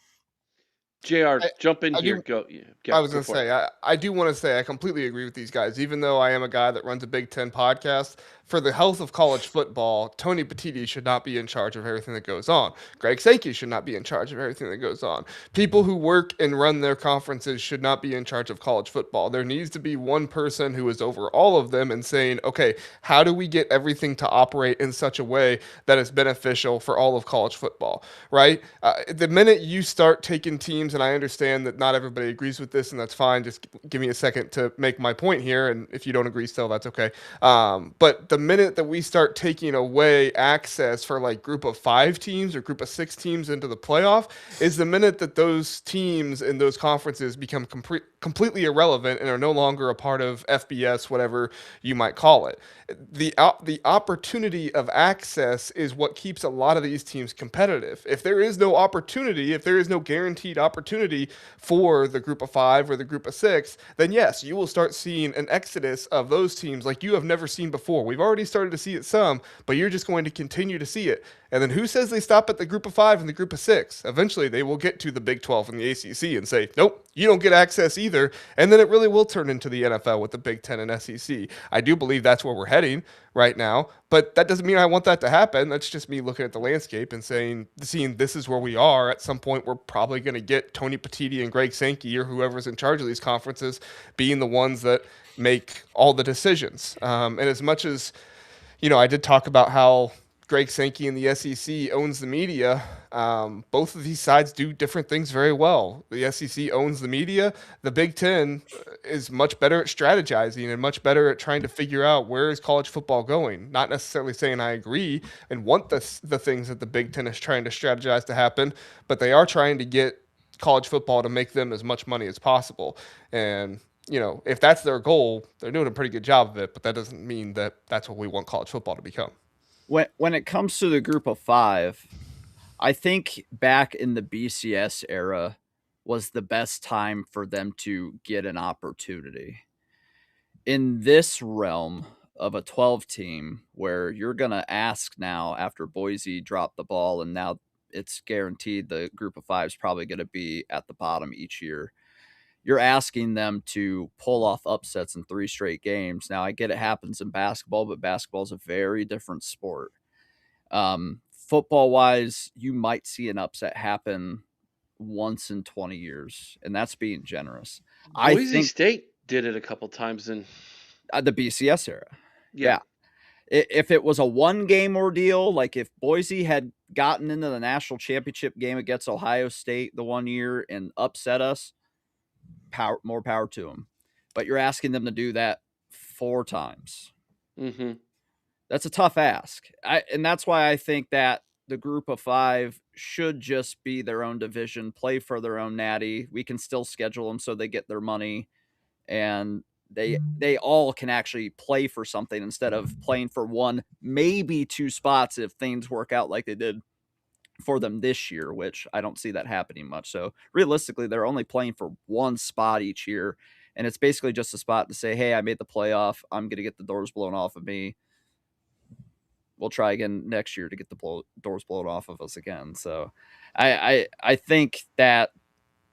JR, jump in here. Go. Yeah, I was going to say, I do want to say I completely agree with these guys, even though I am a guy that runs a Big Ten podcast. for the health of college football, Tony Petitti should not be in charge of everything that goes on. Greg Sankey should not be in charge of everything that goes on. People who work and run their conferences should not be in charge of college football. There needs to be one person who is over all of them and saying, okay, how do we get everything to operate in such a way that is beneficial for all of college football, right? The minute you start taking teams, and I understand that not everybody agrees with this, and that's fine. Just give me a second to make my point here, and if you don't agree still, that's okay. But the minute that we start taking away access for like group of 5 teams or group of 6 teams into the playoff is the minute that those teams in those conferences become completely irrelevant and are no longer a part of FBS, whatever you might call it. The opportunity of access is what keeps a lot of these teams competitive. If there is no opportunity, if there is no guaranteed opportunity for the group of 5 or the group of 6, then yes, you will start seeing an exodus of those teams like you have never seen before. We've already started to see it some, but you're just going to continue to see it. And then who says they stop at the group of 5 and the group of 6? Eventually, they will get to the Big 12 and the ACC and say, nope, you don't get access either. And then it really will turn into the NFL with the Big 10 and SEC. I do believe that's where we're heading right now, but that doesn't mean I want that to happen. That's just me looking at the landscape and seeing this is where we are. At some point, we're probably going to get Tony Petitti and Greg Sankey or whoever's in charge of these conferences being the ones that make all the decisions. And as much as, I did talk about how Greg Sankey and the SEC owns the media. Both of these sides do different things very well. The SEC owns the media. The Big Ten is much better at strategizing and much better at trying to figure out where is college football going. Not necessarily saying I agree and want the things that the Big Ten is trying to strategize to happen, but they are trying to get college football to make them as much money as possible. And if that's their goal, they're doing a pretty good job of it, but that doesn't mean that that's what we want college football to become. When it comes to the group of 5, I think back in the BCS era was the best time for them to get an opportunity. In this realm of a 12 team where you're going to ask now after Boise dropped the ball and now it's guaranteed the group of 5 is probably going to be at the bottom each year. You're asking them to pull off upsets in 3 straight games. Now, I get it happens in basketball, but basketball is a very different sport. Football-wise, you might see an upset happen once in 20 years, and that's being generous. Boise State did it a couple times in the BCS era. Yeah. If it was a 1-game ordeal, like if Boise had gotten into the national championship game against Ohio State the one year and upset us, more power to them. But you're asking them to do that 4 times. Mm-hmm. That's a tough ask. And that's why I think that the group of 5 should just be their own division, play for their own natty. We can still schedule them so they get their money, and they all can actually play for something instead of playing for 1, maybe 2 spots if things work out like they did for them this year, which I don't see that happening much. So realistically, they're only playing for 1 spot each year, and it's basically just a spot to say, hey, I made the playoff. I'm going to get the doors blown off of me. We'll try again next year to get the doors blown off of us again. So I think that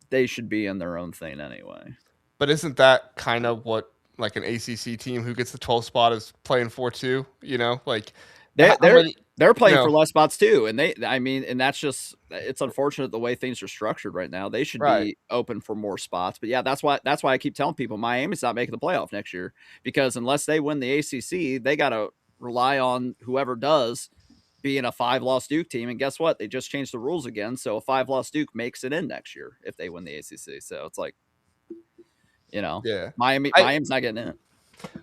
they should be in their own thing anyway. But isn't that kind of what like an ACC team who gets the 12th spot is playing for too? Like they're playing for less spots too, and and that's just, it's unfortunate the way things are structured right now. They should be open for more spots. But yeah, that's why I keep telling people Miami's not making the playoff next year, because unless they win the ACC, they got to rely on whoever does being a 5-loss Duke team. And guess what? They just changed the rules again, so a 5-loss Duke makes it in next year if they win the ACC. So it's like, Miami's not getting in.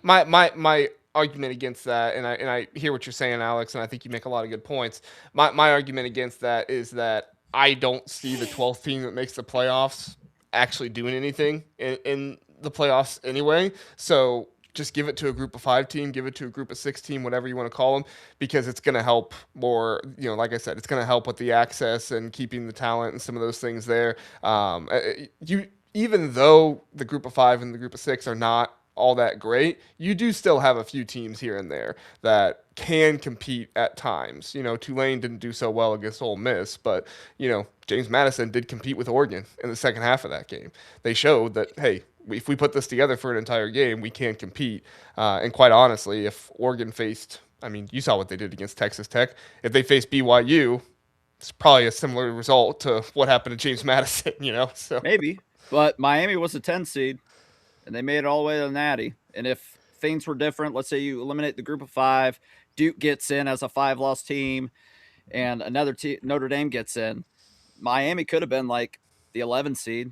My argument against that, and I hear what you're saying, Alex, and I think you make a lot of good points. My argument against that is that I don't see the 12th team that makes the playoffs actually doing anything in the playoffs anyway. So just give it to a group of 5 team, give it to a group of 6 team, whatever you want to call them, because it's going to help more, like I said, it's going to help with the access and keeping the talent and some of those things there. Even though the group of 5 and the group of 6 are not all that great, you do still have a few teams here and there that can compete at times. Tulane didn't do so well against Ole Miss, but James Madison did compete with Oregon in the second half of that game. They showed that, hey, if we put this together for an entire game, we can compete. And quite honestly, if Oregon faced, you saw what they did against Texas Tech. If they faced BYU, it's probably a similar result to what happened to James Madison, So Maybe, but Miami was a 10 seed, and they made it all the way to the Natty. And if things were different, let's say you eliminate the group of 5, Duke gets in as a 5-loss team, and another Notre Dame gets in, Miami could have been like the 11 seed,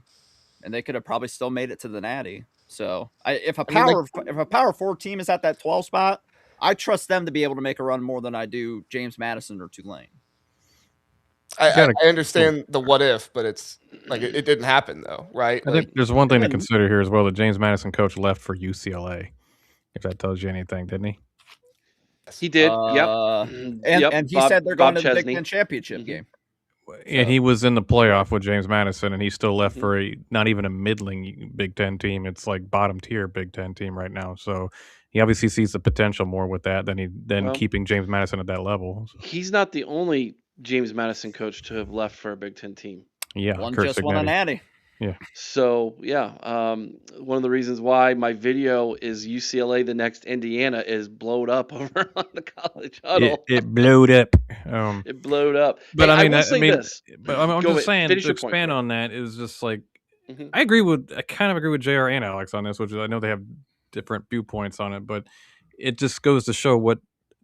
and they could have probably still made it to the Natty. So if a Power 4 team is at that 12 spot, I trust them to be able to make a run more than I do James Madison or Tulane. I understand the what if, but it's like it didn't happen though, right? I think there's one thing to consider here as well. The James Madison coach left for UCLA, if that tells you anything, didn't he? He did. And he said they're going to the Big Ten championship game. And he was in the playoff with James Madison, and he still left for not even a middling Big Ten team. It's like bottom tier Big Ten team right now. So he obviously sees the potential more with that than keeping James Madison at that level. So. He's not the only James Madison coach to have left for a Big Ten team. Yeah, one just won a Natty. Yeah. So one of the reasons why my video is UCLA the next Indiana is blowed up over on the College Huddle. It blowed up. It blowed up. But hey, I'm just Go saying ahead. to expand on that is just like I kind of agree with JR and Alex on this, which is I know they have different viewpoints on it, but it just goes to show what,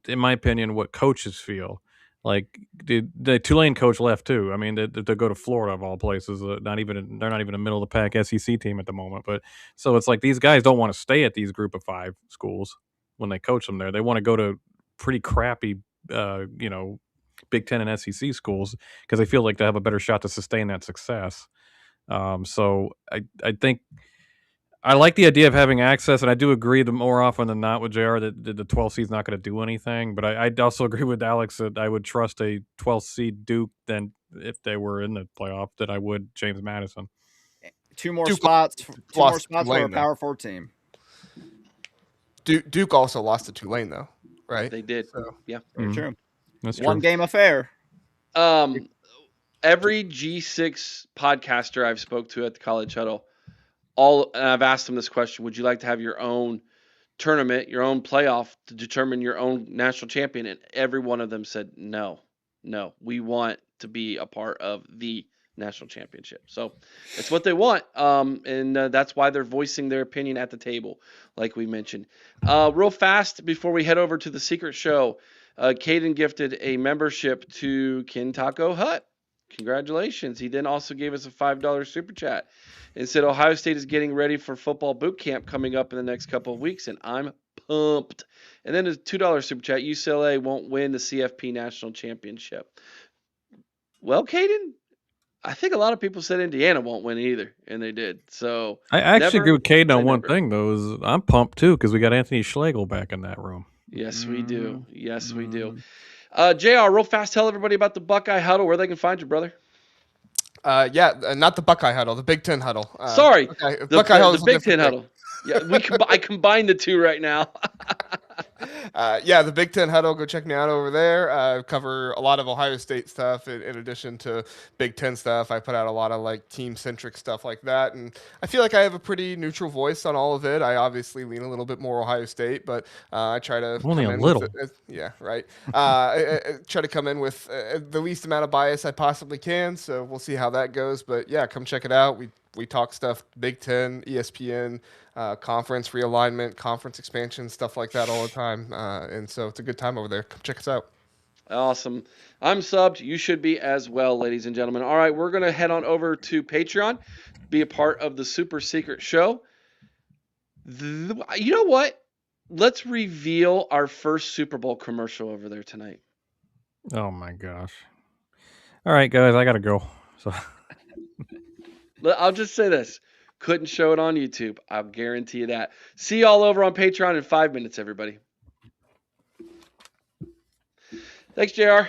in my opinion, what coaches feel. Like the Tulane coach left too. I mean, to go to Florida of all places. They're not even a middle of the pack SEC team at the moment. But so it's like these guys don't want to stay at these group of 5 schools when they coach them there. They want to go to pretty crappy, Big Ten and SEC schools because they feel like they have a better shot to sustain that success. So I think. I like the idea of having access, and I do agree that more often than not with JR that the 12th seed is not going to do anything. But I also agree with Alex that I would trust a 12th seed Duke than if they were in the playoff that I would James Madison. 2 more spots for a Power 4 team. Duke also lost to Tulane though, right? They did. So. Yeah, very true. That's true. One game affair. Every G6 podcaster I've spoke to at the College Huddle. And I've asked them this question: would you like to have your own tournament, your own playoff to determine your own national champion? And every one of them said, no, we want to be a part of the national championship. So it's what they want. And that's why they're voicing their opinion at the table, like we mentioned. Real fast before we head over to the secret show, Caden gifted a membership to Ken Taco Hut. Congratulations. He then also gave us a $5 super chat and said Ohio State is getting ready for football boot camp coming up in the next couple of weeks, and I'm pumped. And then a $2 super chat, UCLA won't win the CFP national championship. Well, Caden, I think a lot of people said Indiana won't win either, and they did. So I actually agree with Caden on one thing, though, is I'm pumped, too, because we got Anthony Schlegel back in that room. Yes, we do. Yes, we do. JR, real fast, tell everybody about the Buckeye Huddle, where they can find you, brother. Not the Buckeye Huddle, the Big Ten Huddle. Sorry, Buckeye Huddle is the Big Ten Huddle. Yeah, I combined the two right now. The Big Ten Huddle. Go check me out over there. Cover a lot of Ohio State stuff in addition to Big Ten stuff. I put out a lot of like team-centric stuff like that, and I feel like I have a pretty neutral voice on all of it. I obviously lean a little bit more Ohio State, but I try to only a little. I try to come in with the least amount of bias I possibly can. So we'll see how that goes. But yeah, come check it out. We talk stuff Big Ten, ESPN, conference realignment, conference expansion, stuff like that all the time. And so it's a good time over there. Come check us out. Awesome. I'm subbed. You should be as well, ladies and gentlemen. All right, we're going to head on over to Patreon, be a part of the super secret show. You know what? Let's reveal our first Super Bowl commercial over there tonight. Oh, my gosh. All right, guys, I got to go. So... I'll just say this. Couldn't show it on YouTube. I'll guarantee you that. See you all over on Patreon in 5 minutes, everybody. Thanks, JR.